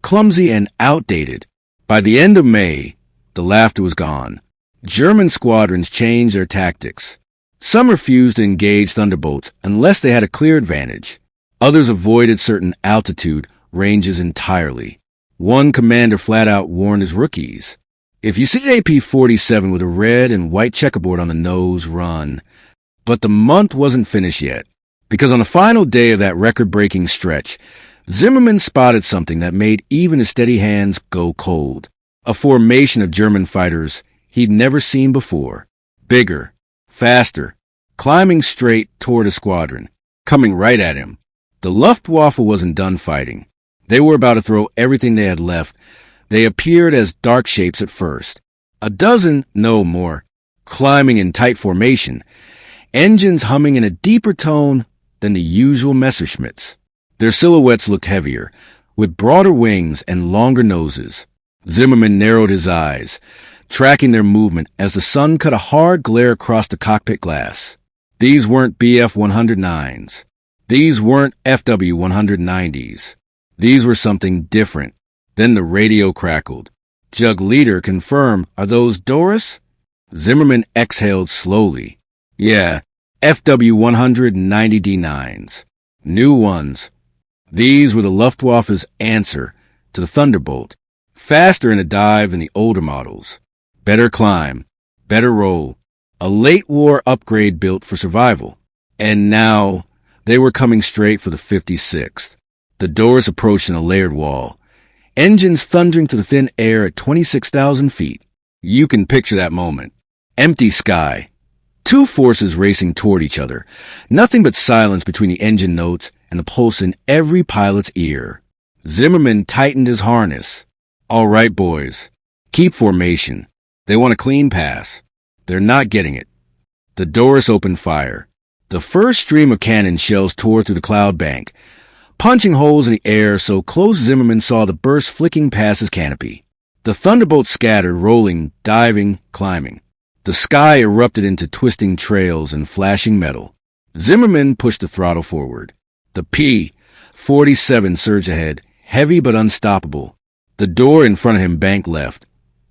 clumsy, and outdated. By the end of May, the laughter was gone. German squadrons changed their tactics. Some refused to engage Thunderbolts unless they had a clear advantage. Others avoided certain altitude ranges entirely. One commander flat out warned his rookies, "If you see a P-47 with a red and white checkerboard on the nose, run." But the month wasn't finished yet, because on the final day of that record-breaking stretch, Zimmerman spotted something that made even his steady hands go cold. A formation of German fighters he'd never seen before. Bigger, faster, climbing straight toward a squadron, coming right at him. The Luftwaffe wasn't done fighting. They were about to throw everything they had left. They appeared as dark shapes at first. A dozen, no more, climbing in tight formation, engines humming in a deeper tone than the usual Messerschmitts. Their silhouettes looked heavier, with broader wings and longer noses. Zimmerman narrowed his eyes, tracking their movement as the sun cut a hard glare across the cockpit glass. These weren't Bf-109s. These weren't FW-190s. These were something different. Then the radio crackled. "Jug Leader, confirm, are those Doris?" Zimmerman exhaled slowly. "Yeah, FW-190D9s. New ones." These were the Luftwaffe's answer to the Thunderbolt. Faster in a dive than the older models. Better climb, better roll. A late war upgrade built for survival. And now they were coming straight for the 56th. The Doris approached in a layered wall. Engines thundering to the thin air at 26,000 feet. You can picture that moment. Empty sky. Two forces racing toward each other. Nothing but silence between the engine notes and the pulse in every pilot's ear. Zimmerman tightened his harness. "All right, boys. Keep formation. They want a clean pass. They're not getting it." The Doris opened fire. The first stream of cannon shells tore through the cloud bank, punching holes in the air so close Zimmerman saw the burst flicking past his canopy. The Thunderbolt scattered, rolling, diving, climbing. The sky erupted into twisting trails and flashing metal. Zimmerman pushed the throttle forward. The P-47 surged ahead, heavy but unstoppable. The door in front of him banked left,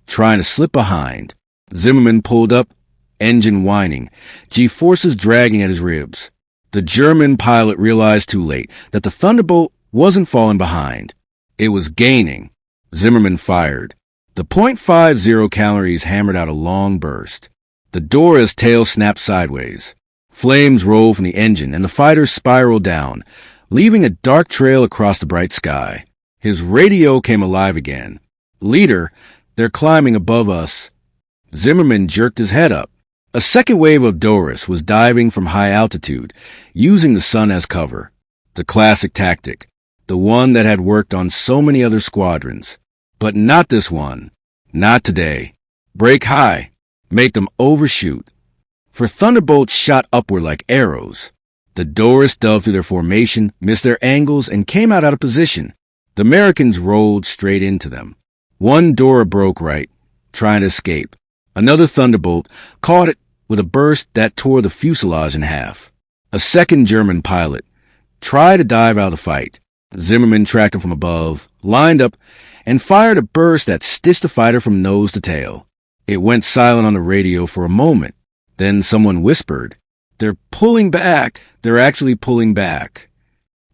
trying to slip behind. Zimmerman pulled up, engine whining, G-forces dragging at his ribs. The German pilot realized too late that the Thunderbolt wasn't falling behind. It was gaining. Zimmerman fired. The .50 calories hammered out a long burst. The Dora's tail snapped sideways. Flames rolled from the engine, and the fighter spiraled down, leaving a dark trail across the bright sky. His radio came alive again. "Leader, they're climbing above us." Zimmerman jerked his head up. A second wave of Doris was diving from high altitude, using the sun as cover. The classic tactic, the one that had worked on so many other squadrons. But not this one. Not today. Break high. Make them overshoot. For Thunderbolts shot upward like arrows. The Doris dove through their formation, missed their angles, and came out of position. The Americans rolled straight into them. One Dora broke right, trying to escape. Another Thunderbolt caught it with a burst that tore the fuselage in half. A second German pilot tried to dive out of the fight. Zimmerman tracked him from above, lined up, and fired a burst that stitched the fighter from nose to tail. It went silent on the radio for a moment. Then someone whispered, "They're pulling back. They're actually pulling back."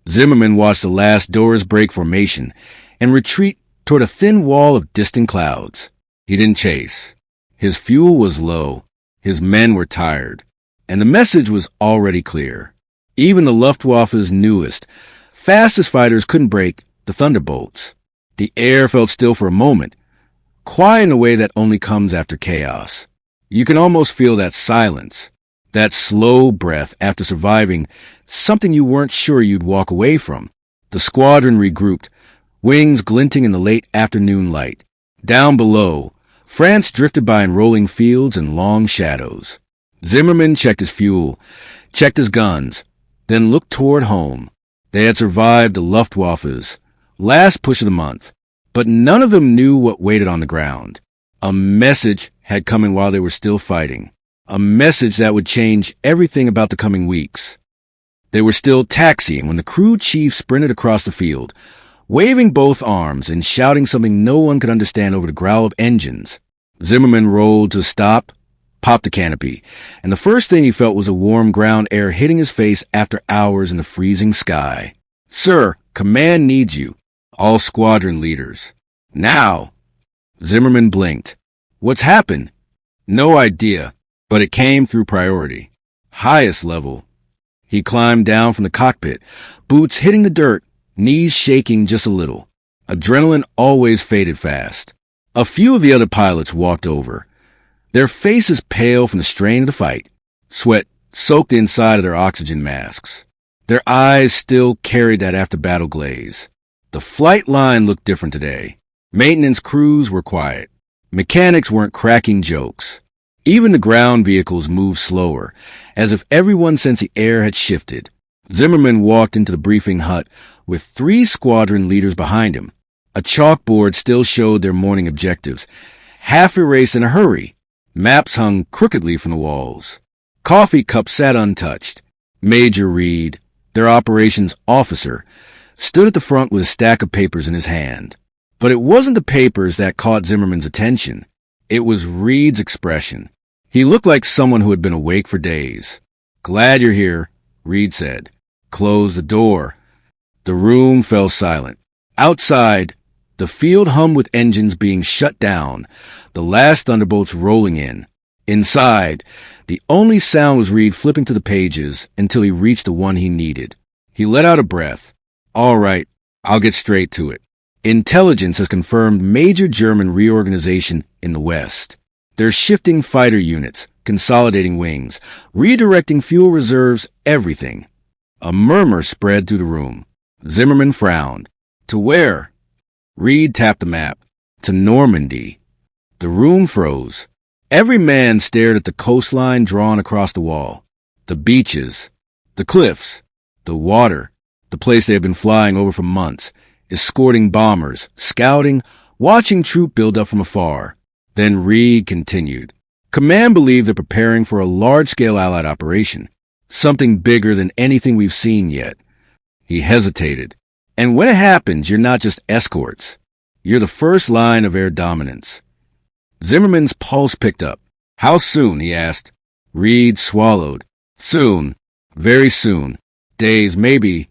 Zimmerman watched the last Doris break formation and retreat toward a thin wall of distant clouds. He didn't chase. His fuel was low. His men were tired. And the message was already clear. Even the Luftwaffe's newest, fastest fighters couldn't break the Thunderbolts. The air felt still for a moment, quiet in a way that only comes after chaos. You can almost feel that silence, that slow breath after surviving something you weren't sure you'd walk away from. The squadron regrouped, wings glinting in the late afternoon light. Down below, France drifted by in rolling fields and long shadows. Zimmerman checked his fuel, checked his guns, then looked toward home. They had survived the Luftwaffe's last push of the month, but none of them knew what waited on the ground. A message had come in while they were still fighting. A message that would change everything about the coming weeks. They were still taxiing when the crew chief sprinted across the field, waving both arms and shouting something no one could understand over the growl of engines. Zimmerman rolled to a stop, popped the canopy, and the first thing he felt was the warm ground air hitting his face after hours in the freezing sky. "Sir, command needs you. All squadron leaders. Now!" Zimmerman blinked. "What's happened?" "No idea, but it came through priority. Highest level." He climbed down from the cockpit, boots hitting the dirt, knees shaking just a little. Adrenaline always faded fast. A few of the other pilots walked over, their faces pale from the strain of the fight, sweat soaked inside of their oxygen masks. Their eyes still carried that after-battle glaze. The flight line looked different today. Maintenance crews were quiet. Mechanics weren't cracking jokes. Even the ground vehicles moved slower, as if everyone sensed the air had shifted. Zimmerman walked into the briefing hut with 3 squadron leaders behind him. A chalkboard still showed their morning objectives, half erased in a hurry. Maps hung crookedly from the walls. Coffee cups sat untouched. Major Reed, their operations officer, stood at the front with a stack of papers in his hand. But it wasn't the papers that caught Zimmerman's attention. It was Reed's expression. He looked like someone who had been awake for days. "Glad you're here," Reed said. "Close the door." The room fell silent. Outside, the field hummed with engines being shut down, the last thunderbolts rolling in. Inside, the only sound was Reed flipping to the pages until he reached the one he needed. He let out a breath. "All right, I'll get straight to it. Intelligence has confirmed major German reorganization in the West. They're shifting fighter units, consolidating wings, redirecting fuel reserves, everything." A murmur spread through the room. Zimmerman frowned. "To where?" Reed tapped the map. "To Normandy." The room froze. Every man stared at the coastline drawn across the wall. The beaches, the cliffs, the water, the place they had been flying over for months, escorting bombers, scouting, watching troop build-up from afar. Then Reed continued. "Command believe they're preparing for a large-scale Allied operation, something bigger than anything we've seen yet." He hesitated. "And when it happens, you're not just escorts. You're the first line of air dominance." Zimmerman's pulse picked up. "How soon?" he asked. Reed swallowed. "Soon. Very soon. Days, maybe."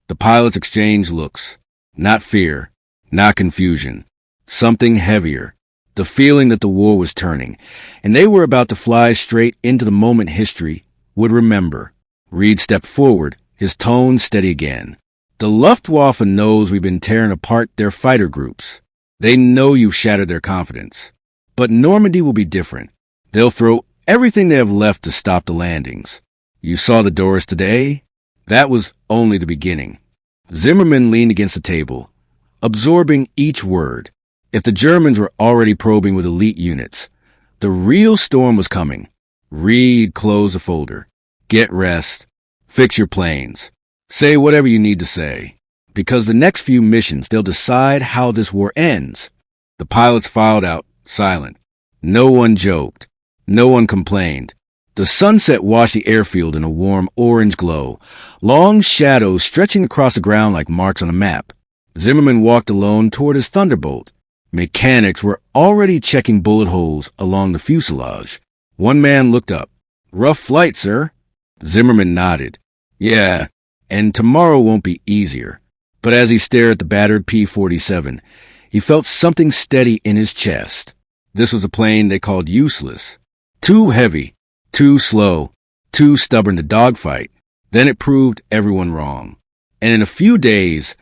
The pilots exchanged looks. Not fear. Not confusion. Something heavier. The feeling that the war was turning, and they were about to fly straight into the moment history would remember. Reed stepped forward, his tone steady again. "The Luftwaffe knows we've been tearing apart their fighter groups. They know you've shattered their confidence. But Normandy will be different. They'll throw everything they have left to stop the landings. You saw the doors today? That was only the beginning." Zimmerman leaned against the table, absorbing each word. If the Germans were already probing with elite units, the real storm was coming. Reed closed the folder. "Get rest. Fix your planes. Say whatever you need to say. Because the next few missions, they'll decide how this war ends." The pilots filed out, silent. No one joked. No one complained. The sunset washed the airfield in a warm orange glow, long shadows stretching across the ground like marks on a map. Zimmerman walked alone toward his Thunderbolt. Mechanics were already checking bullet holes along the fuselage. One man looked up. "Rough flight, sir." Zimmerman nodded. "Yeah, and tomorrow won't be easier." But as he stared at the battered P-47, he felt something steady in his chest. This was a plane they called useless. Too heavy, too slow, too stubborn to dogfight. Then it proved everyone wrong. And in a few days,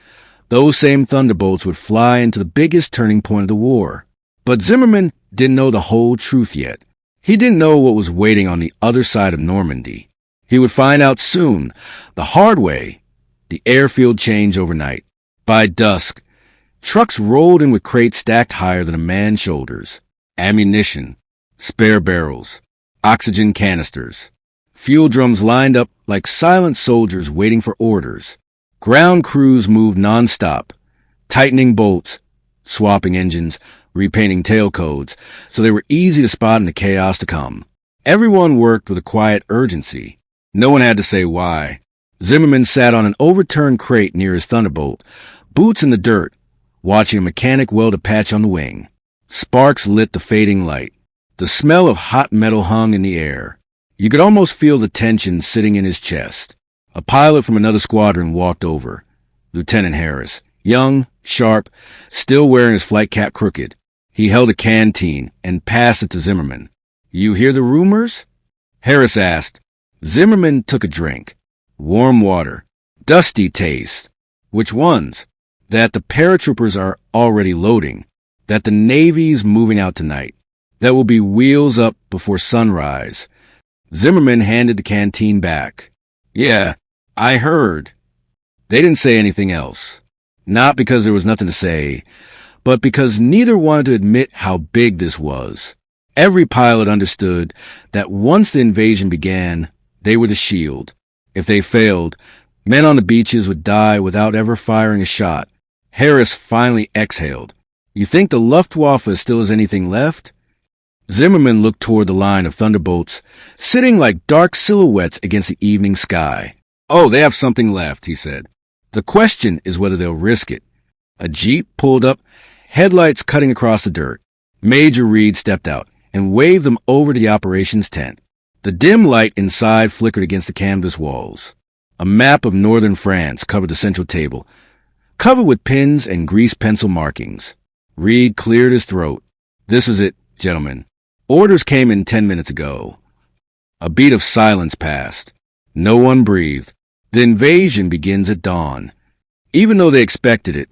those same Thunderbolts would fly into the biggest turning point of the war. But Zimmerman didn't know the whole truth yet. He didn't know what was waiting on the other side of Normandy. He would find out soon, the hard way. The airfield changed overnight. By dusk, trucks rolled in with crates stacked higher than a man's shoulders. ammunition, spare barrels, oxygen canisters. Fuel drums lined up like silent soldiers waiting for orders. Ground crews moved nonstop, tightening bolts, swapping engines, repainting tailcodes, so they were easy to spot in the chaos to come. Everyone worked with a quiet urgency. No one had to say why. Zimmerman sat on an overturned crate near his Thunderbolt, boots in the dirt, watching a mechanic weld a patch on the wing. Sparks lit the fading light. The smell of hot metal hung in the air. You could almost feel the tension sitting in his chest. A pilot from another squadron walked over. Lieutenant Harris, young, sharp, still wearing his flight cap crooked. He held a canteen and passed it to Zimmerman. "You hear the rumors?" Harris asked. Zimmerman took a drink. Warm water. Dusty taste. "Which ones?" "That the paratroopers are already loading. That the Navy's moving out tonight. That will be wheels up before sunrise." Zimmerman handed the canteen back. "Yeah, I heard." They didn't say anything else. Not because there was nothing to say, but because neither wanted to admit how big this was. Every pilot understood that once the invasion began, they were the shield. If they failed, men on the beaches would die without ever firing a shot. Harris finally exhaled. "You think the Luftwaffe still has anything left?" Zimmerman looked toward the line of Thunderbolts, sitting like dark silhouettes against the evening sky. "Oh, they have something left," he said. "The question is whether they'll risk it." A jeep pulled up, headlights cutting across the dirt. Major Reed stepped out and waved them over to the operations tent. The dim light inside flickered against the canvas walls. A map of northern France covered the central table, covered with pins and grease pencil markings. Reed cleared his throat. "This is it, gentlemen. Orders came in 10 minutes ago." A beat of silence passed. No one breathed. The invasion begins at dawn. Even though they expected it,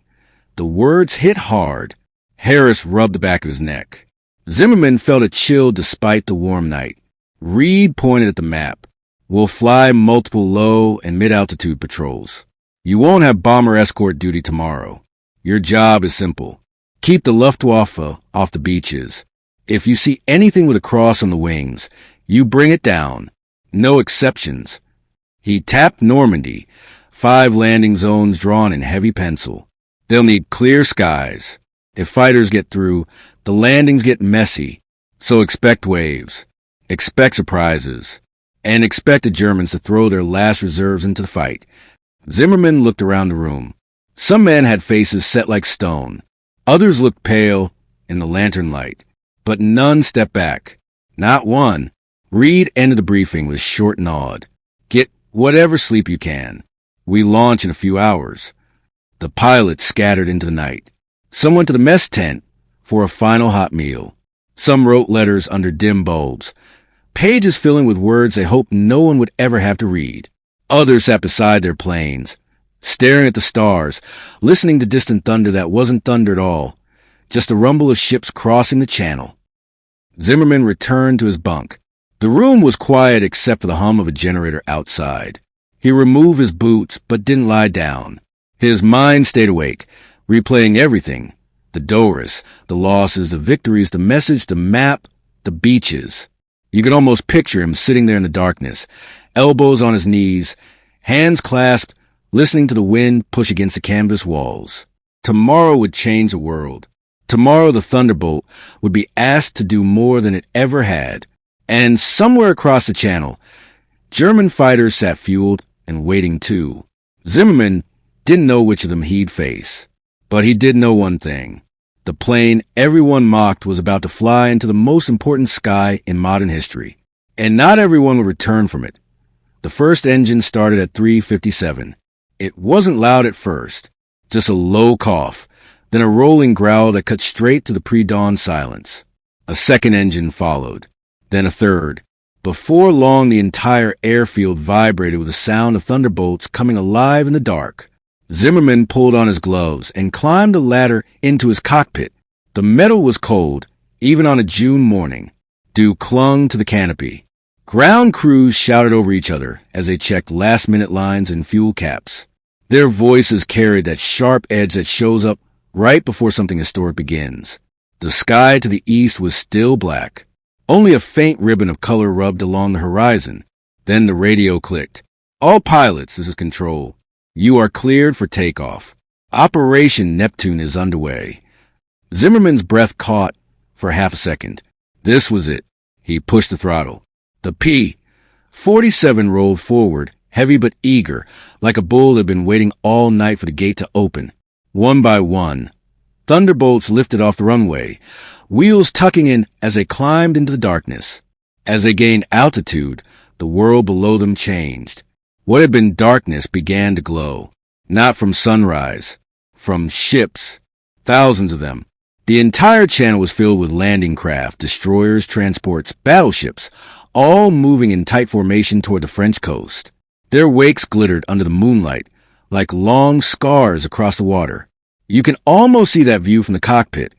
the words hit hard. Harris rubbed the back of his neck. Zimmerman felt a chill despite the warm night. Reed pointed at the map. "We'll fly multiple low and mid-altitude patrols. You won't have bomber escort duty tomorrow. Your job is simple. Keep the Luftwaffe off the beaches. If you see anything with a cross on the wings, you bring it down. No exceptions." He tapped Normandy, 5 landing zones drawn in heavy pencil. "They'll need clear skies. If fighters get through, the landings get messy. So expect waves. Expect surprises. And expect the Germans to throw their last reserves into the fight." Zimmerman looked around the room. Some men had faces set like stone. Others looked pale in the lantern light. But none stepped back. Not one. Reed ended the briefing with a short nod. "Get whatever sleep you can. We launch in a few hours." The pilots scattered into the night. Some went to the mess tent for a final hot meal. Some wrote letters under dim bulbs, pages filling with words they hoped no one would ever have to read. Others sat beside their planes, staring at the stars, listening to distant thunder that wasn't thunder at all, just the rumble of ships crossing the channel. Zimmerman returned to his bunk. The room was quiet except for the hum of a generator outside. He removed his boots but didn't lie down. His mind stayed awake, replaying everything. The Doris, the losses, the victories, the message, the map, the beaches. You could almost picture him sitting there in the darkness, elbows on his knees, hands clasped, listening to the wind push against the canvas walls. Tomorrow would change the world. Tomorrow the Thunderbolt would be asked to do more than it ever had. And somewhere across the channel, German fighters sat fueled and waiting too. Zimmerman didn't know which of them he'd face. But he did know one thing. The plane everyone mocked was about to fly into the most important sky in modern history. And not everyone would return from it. The first engine started at 3:57. It wasn't loud at first, just a low cough, then a rolling growl that cut straight to the pre-dawn silence. A second engine followed, then a third. Before long, the entire airfield vibrated with the sound of thunderbolts coming alive in the dark. Zimmerman pulled on his gloves and climbed a ladder into his cockpit. The metal was cold, even on a June morning. Dew clung to the canopy. Ground crews shouted over each other as they checked last-minute lines and fuel caps. Their voices carried that sharp edge that shows up right before something historic begins. The sky to the east was still black. Only a faint ribbon of color rubbed along the horizon. Then the radio clicked. All pilots, this is Control. You are cleared for takeoff. Operation Neptune is underway. Zimmerman's breath caught for half a second. This was it. He pushed the throttle. The P-47 rolled forward, heavy but eager, like a bull that had been waiting all night for the gate to open. One by one, thunderbolts lifted off the runway, wheels tucking in as they climbed into the darkness. As they gained altitude, the world below them changed. What had been darkness began to glow. Not from sunrise, from ships, thousands of them. The entire channel was filled with landing craft, destroyers, transports, battleships, all moving in tight formation toward the French coast. Their wakes glittered under the moonlight, like long scars across the water. You can almost see that view from the cockpit,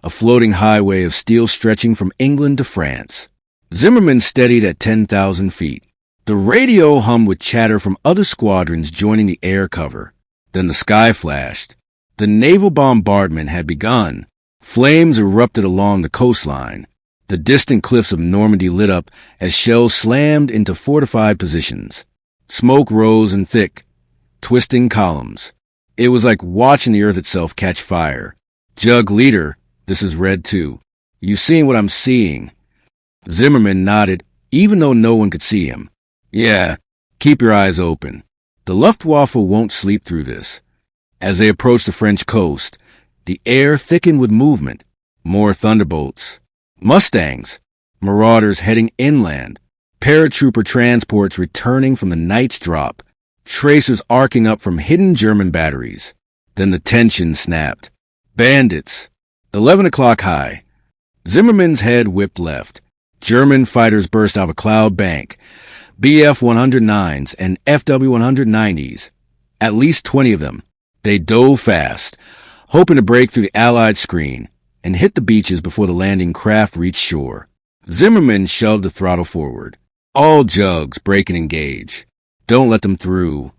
a floating highway of steel stretching from England to France. Zimmerman steadied at 10,000 feet. The radio hummed with chatter from other squadrons joining the air cover. Then the sky flashed. The naval bombardment had begun. Flames erupted along the coastline. The distant cliffs of Normandy lit up as shells slammed into fortified positions. Smoke rose in thick, twisting columns. It was like watching the earth itself catch fire. Jug Leader, this is Red 2. You seeing what I'm seeing? Zimmerman nodded, even though no one could see him. Yeah, keep your eyes open. The Luftwaffe won't sleep through this. As they approached the French coast, the air thickened with movement. More thunderbolts. Mustangs. Marauders heading inland. Paratrooper transports returning from the night's drop. Tracers arcing up from hidden German batteries. Then the tension snapped. Bandits. 11 o'clock high. Zimmerman's head whipped left. German fighters burst out of a cloud bank. BF-109s and FW-190s. At least 20 of them. They dove fast, hoping to break through the Allied screen and hit the beaches before the landing craft reached shore. Zimmerman shoved the throttle forward. All jugs, break and engage. Don't let them through.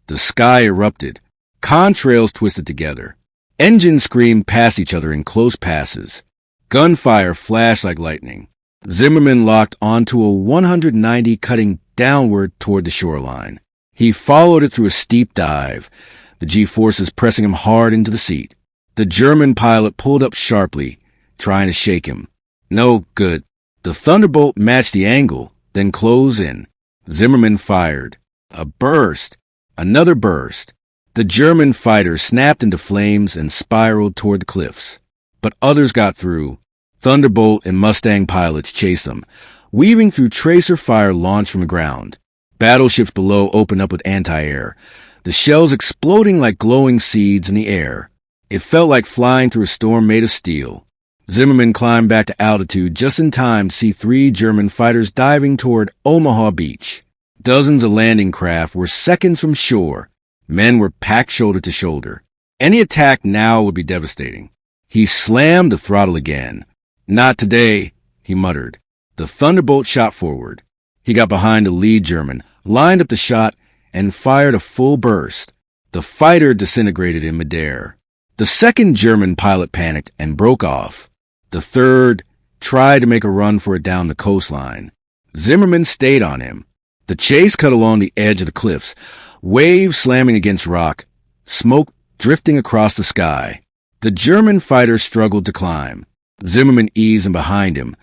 The sky erupted. Contrails twisted together. Engines screamed past each other in close passes. Gunfire flashed like lightning. Zimmerman locked onto a 190 cutting downward toward the shoreline. He followed it through a steep dive, the G-forces pressing him hard into the seat. The German pilot pulled up sharply, trying to shake him. No good. The Thunderbolt matched the angle, then closed in. Zimmerman fired. A burst. Another burst. The German fighter snapped into flames and spiraled toward the cliffs. But others got through. Thunderbolt and Mustang pilots chased them, weaving through tracer fire launched from the ground. Battleships below opened up with anti-air, the shells exploding like glowing seeds in the air. It felt like flying through a storm made of steel. Zimmerman climbed back to altitude just in time to see 3 German fighters diving toward Omaha Beach. Dozens of landing craft were seconds from shore. Men were packed shoulder to shoulder. Any attack now would be devastating. He slammed the throttle again. Not today, he muttered. The Thunderbolt shot forward. He got behind the lead German, lined up the shot, and fired a full burst. The fighter disintegrated in midair. The second German pilot panicked and broke off. The third tried to make a run for it down the coastline. Zimmerman stayed on him. The chase cut along the edge of the cliffs, waves slamming against rock, smoke drifting across the sky. The German fighter struggled to climb. Zimmerman eased in behind him,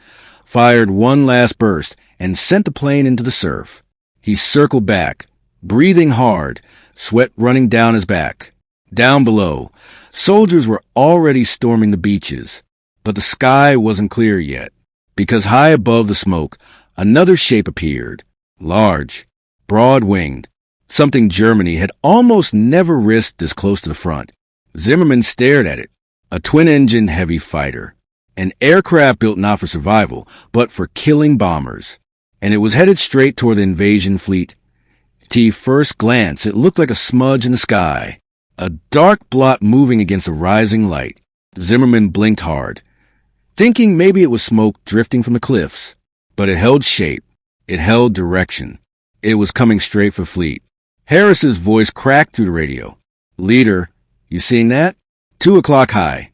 fired one last burst, and sent the plane into the surf. He circled back, breathing hard, sweat running down his back. Down below, soldiers were already storming the beaches, but the sky wasn't clear yet, because high above the smoke, another shape appeared, large, broad-winged, something Germany had almost never risked this close to the front. Zimmerman stared at it, a twin-engine heavy fighter. An aircraft built not for survival, but for killing bombers. And it was headed straight toward the invasion fleet. To first glance, it looked like a smudge in the sky. A dark blot moving against the rising light. Zimmerman blinked hard, thinking maybe it was smoke drifting from the cliffs. But it held shape. It held direction. It was coming straight for fleet. Harris's voice cracked through the radio. Leader, you seeing that? 2 o'clock high.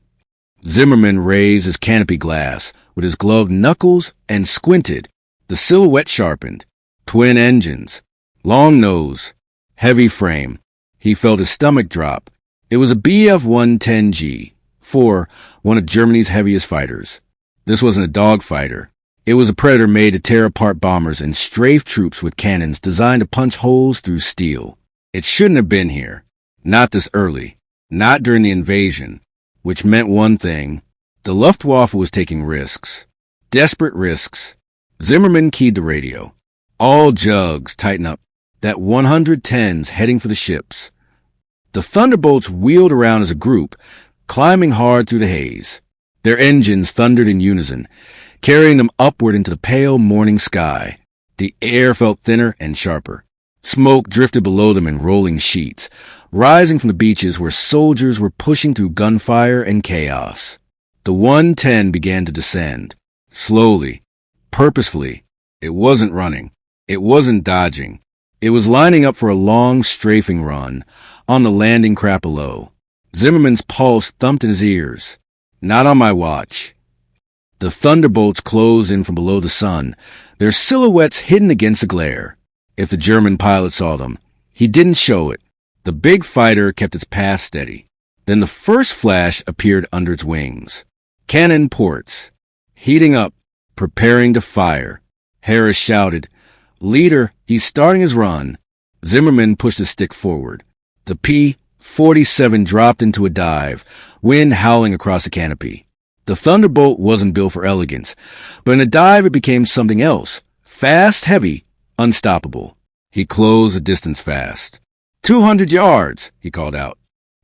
Zimmerman raised his canopy glass with his gloved knuckles and squinted. The silhouette sharpened. Twin engines. Long nose. Heavy frame. He felt his stomach drop. It was a Bf-110G, one of Germany's heaviest fighters. This wasn't a dogfighter. It was a Predator made to tear apart bombers and strafe troops with cannons designed to punch holes through steel. It shouldn't have been here. Not this early. Not during the invasion. Which meant one thing. The Luftwaffe was taking risks. Desperate risks. Zimmerman keyed the radio. All jugs, tighten up. That 110's heading for the ships. The Thunderbolts wheeled around as a group, climbing hard through the haze. Their engines thundered in unison, carrying them upward into the pale morning sky. The air felt thinner and sharper. Smoke drifted below them in rolling sheets, rising from the beaches where soldiers were pushing through gunfire and chaos. The 110 began to descend. Slowly. Purposefully. It wasn't running. It wasn't dodging. It was lining up for a long strafing run on the landing craft below. Zimmerman's pulse thumped in his ears. Not on my watch. The Thunderbolts closed in from below the sun, their silhouettes hidden against the glare. If the German pilot saw them, he didn't show it. The big fighter kept its path steady. Then the first flash appeared under its wings. Cannon ports. Heating up, preparing to fire. Harris shouted, "Leader, he's starting his run." Zimmerman pushed his stick forward. The P-47 dropped into a dive, wind howling across the canopy. The Thunderbolt wasn't built for elegance, but in a dive it became something else. Fast, heavy, unstoppable. He closed the distance fast. 200 yards, he called out.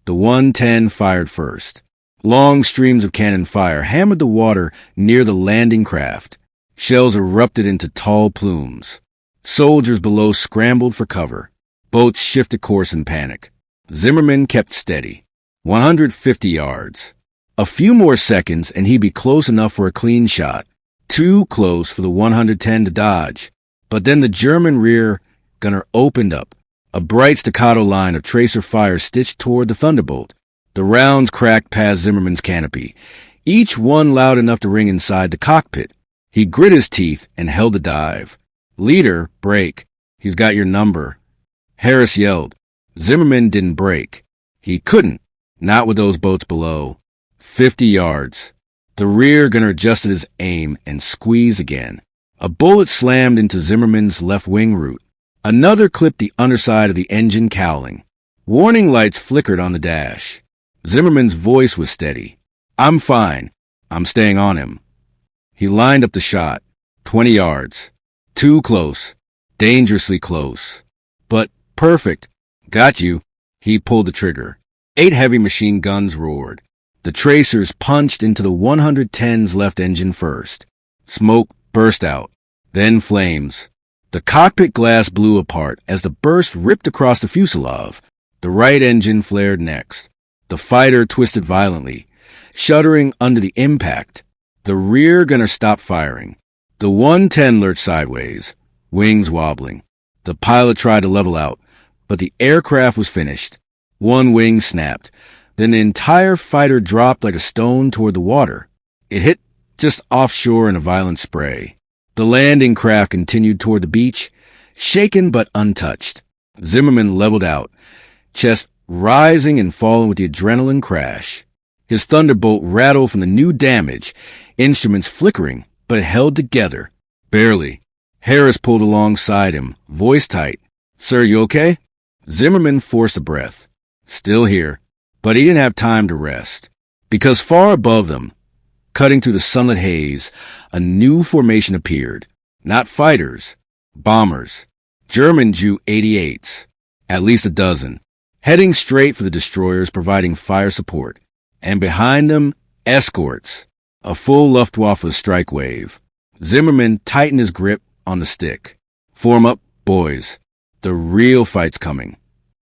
The 110 fired first. Long streams of cannon fire hammered the water near the landing craft. Shells erupted into tall plumes. Soldiers below scrambled for cover. Boats shifted course in panic. Zimmerman kept steady. 150 yards. A few more seconds and he'd be close enough for a clean shot. Too close for the 110 to dodge. But then the German rear gunner opened up. A bright staccato line of tracer fire stitched toward the Thunderbolt. The rounds cracked past Zimmerman's canopy, each one loud enough to ring inside the cockpit. He grit his teeth and held the dive. "Leader, break. He's got your number." Harris yelled. Zimmerman didn't break. He couldn't, not with those boats below. 50 yards. The rear gunner adjusted his aim and squeezed again. A bullet slammed into Zimmerman's left wing root. Another clipped the underside of the engine cowling. Warning lights flickered on the dash. Zimmerman's voice was steady. "I'm fine. I'm staying on him." He lined up the shot. 20 yards. Too close. Dangerously close. But perfect. "Got you." He pulled the trigger. 8 heavy machine guns roared. The tracers punched into the 110's left engine first. Smoke burst out. Then flames. The cockpit glass blew apart as the burst ripped across the fuselage. The right engine flared next. The fighter twisted violently, shuddering under the impact. The rear gunner stopped firing. The 110 lurched sideways, wings wobbling. The pilot tried to level out, but the aircraft was finished. One wing snapped. Then the entire fighter dropped like a stone toward the water. It hit just offshore in a violent spray. The landing craft continued toward the beach, shaken but untouched. Zimmerman leveled out, chest rising and falling with the adrenaline crash. His Thunderbolt rattled from the new damage, instruments flickering, but held together. Barely. Harris pulled alongside him, voice tight. "Sir, you okay?" Zimmerman forced a breath. Still here. But he didn't have time to rest. Because far above them, cutting through the sunlit haze, a new formation appeared. Not fighters. Bombers. German Ju-88s. At least a dozen. Heading straight for the destroyers, providing fire support. And behind them, escorts. A full Luftwaffe strike wave. Zimmerman tightened his grip on the stick. "Form up, boys. The real fight's coming."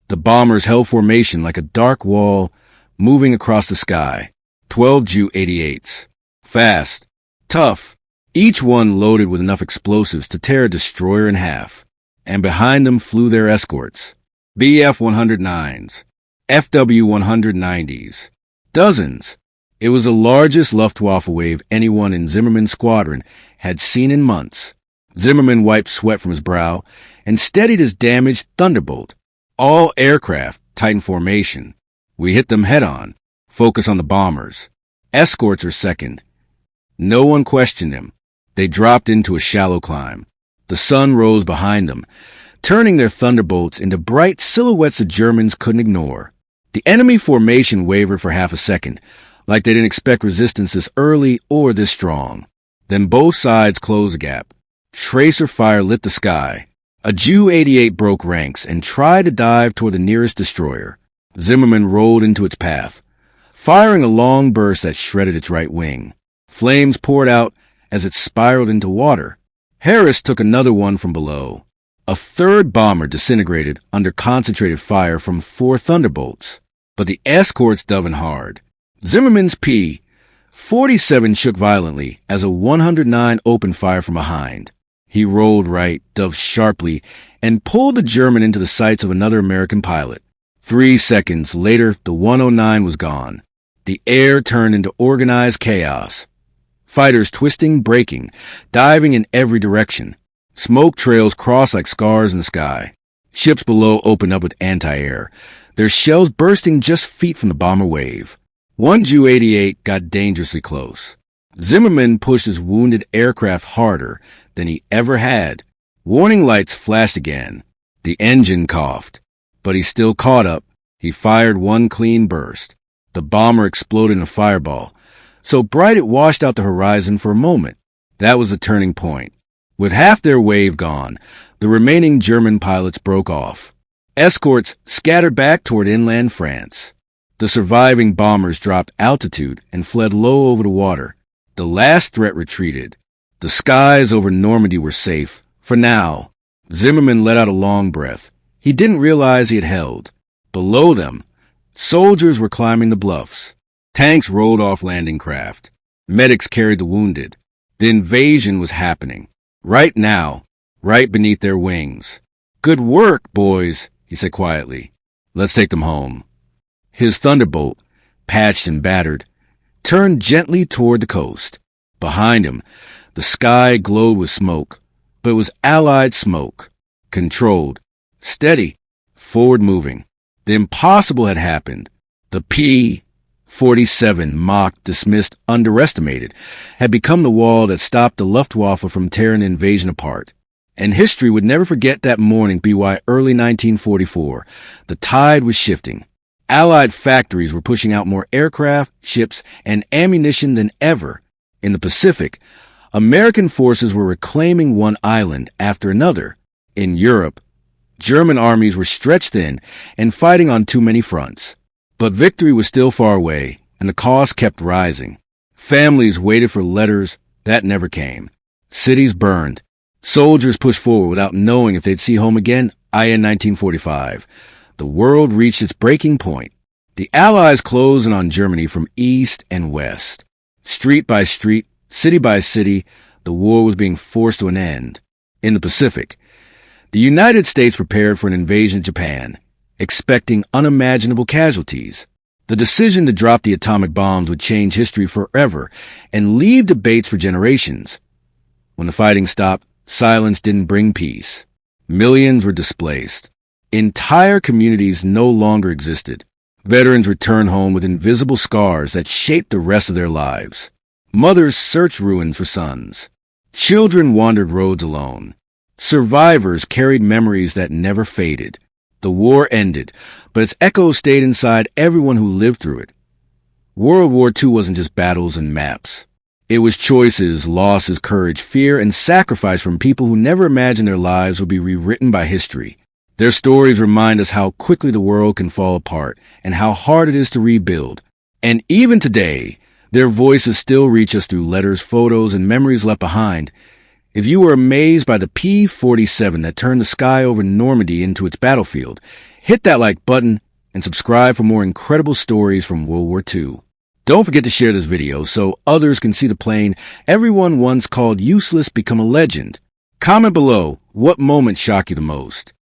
The bombers held formation like a dark wall moving across the sky. 12 Ju-88s. Fast. Tough. Each one loaded with enough explosives to tear a destroyer in half. And behind them flew their escorts. Bf-109s. FW-190s. Dozens. It was the largest Luftwaffe wave anyone in Zimmerman's squadron had seen in months. Zimmerman wiped sweat from his brow and steadied his damaged Thunderbolt. All aircraft, tight in formation. We hit them head-on. Focus on the bombers. Escorts are second. No one questioned him. They dropped into a shallow climb. The sun rose behind them, turning their Thunderbolts into bright silhouettes the Germans couldn't ignore. The enemy formation wavered for half a second, like they didn't expect resistance this early or this strong. Then both sides closed the gap. Tracer fire lit the sky. A Ju-88 broke ranks and tried to dive toward the nearest destroyer. Zimmerman rolled into its path, firing a long burst that shredded its right wing. Flames poured out as it spiraled into water. Harris took another one from below. A third bomber disintegrated under concentrated fire from 4 Thunderbolts. But the escorts dove in hard. Zimmerman's P-47 shook violently as a 109 opened fire from behind. He rolled right, dove sharply, and pulled the German into the sights of another American pilot. 3 seconds later, the 109 was gone. The air turned into organized chaos. Fighters twisting, braking, diving in every direction. Smoke trails crossed like scars in the sky. Ships below opened up with anti-air, their shells bursting just feet from the bomber wave. One Ju-88 got dangerously close. Zimmerman pushed his wounded aircraft harder than he ever had. Warning lights flashed again. The engine coughed, but he still caught up. He fired one clean burst. The bomber exploded in a fireball, so bright it washed out the horizon for a moment. That was the turning point. With half their wave gone, the remaining German pilots broke off. Escorts scattered back toward inland France. The surviving bombers dropped altitude and fled low over the water. The last threat retreated. The skies over Normandy were safe, for now. Zimmerman let out a long breath. He didn't realize he had held. Below them, soldiers were climbing the bluffs. Tanks rolled off landing craft. Medics carried the wounded. The invasion was happening. Right now, right beneath their wings. "Good work, boys," he said quietly. "Let's take them home." His Thunderbolt, patched and battered, turned gently toward the coast. Behind him, the sky glowed with smoke, but it was Allied smoke. Controlled, steady, forward-moving. The impossible had happened. The P-47, mocked, dismissed, underestimated, had become the wall that stopped the Luftwaffe from tearing the invasion apart. And history would never forget that morning BY early 1944. The tide was shifting. Allied factories were pushing out more aircraft, ships, and ammunition than ever. In the Pacific, American forces were reclaiming one island after another. In Europe, German armies were stretched thin and fighting on too many fronts. But victory was still far away, and the cost kept rising. Families waited for letters that never came. Cities burned. Soldiers pushed forward without knowing if they'd see home again. In 1945. The world reached its breaking point. The Allies closed in on Germany from east and west. Street by street, city by city, the war was being forced to an end. In the Pacific, the United States prepared for an invasion of Japan, expecting unimaginable casualties. The decision to drop the atomic bombs would change history forever and leave debates for generations. When the fighting stopped, silence didn't bring peace. Millions were displaced. Entire communities no longer existed. Veterans returned home with invisible scars that shaped the rest of their lives. Mothers searched ruins for sons. Children wandered roads alone. Survivors carried memories that never faded. The war ended, but its echoes stayed inside everyone who lived through it. World War II wasn't just battles and maps. It was choices, losses, courage, fear, and sacrifice from people who never imagined their lives would be rewritten by history. Their stories remind us how quickly the world can fall apart and how hard it is to rebuild. And even today, their voices still reach us through letters, photos, and memories left behind. If you were amazed by the P-47 that turned the sky over Normandy into its battlefield, hit that like button and subscribe for more incredible stories from World War II. Don't forget to share this video so others can see the plane everyone once called useless become a legend. Comment below what moment shocked you the most.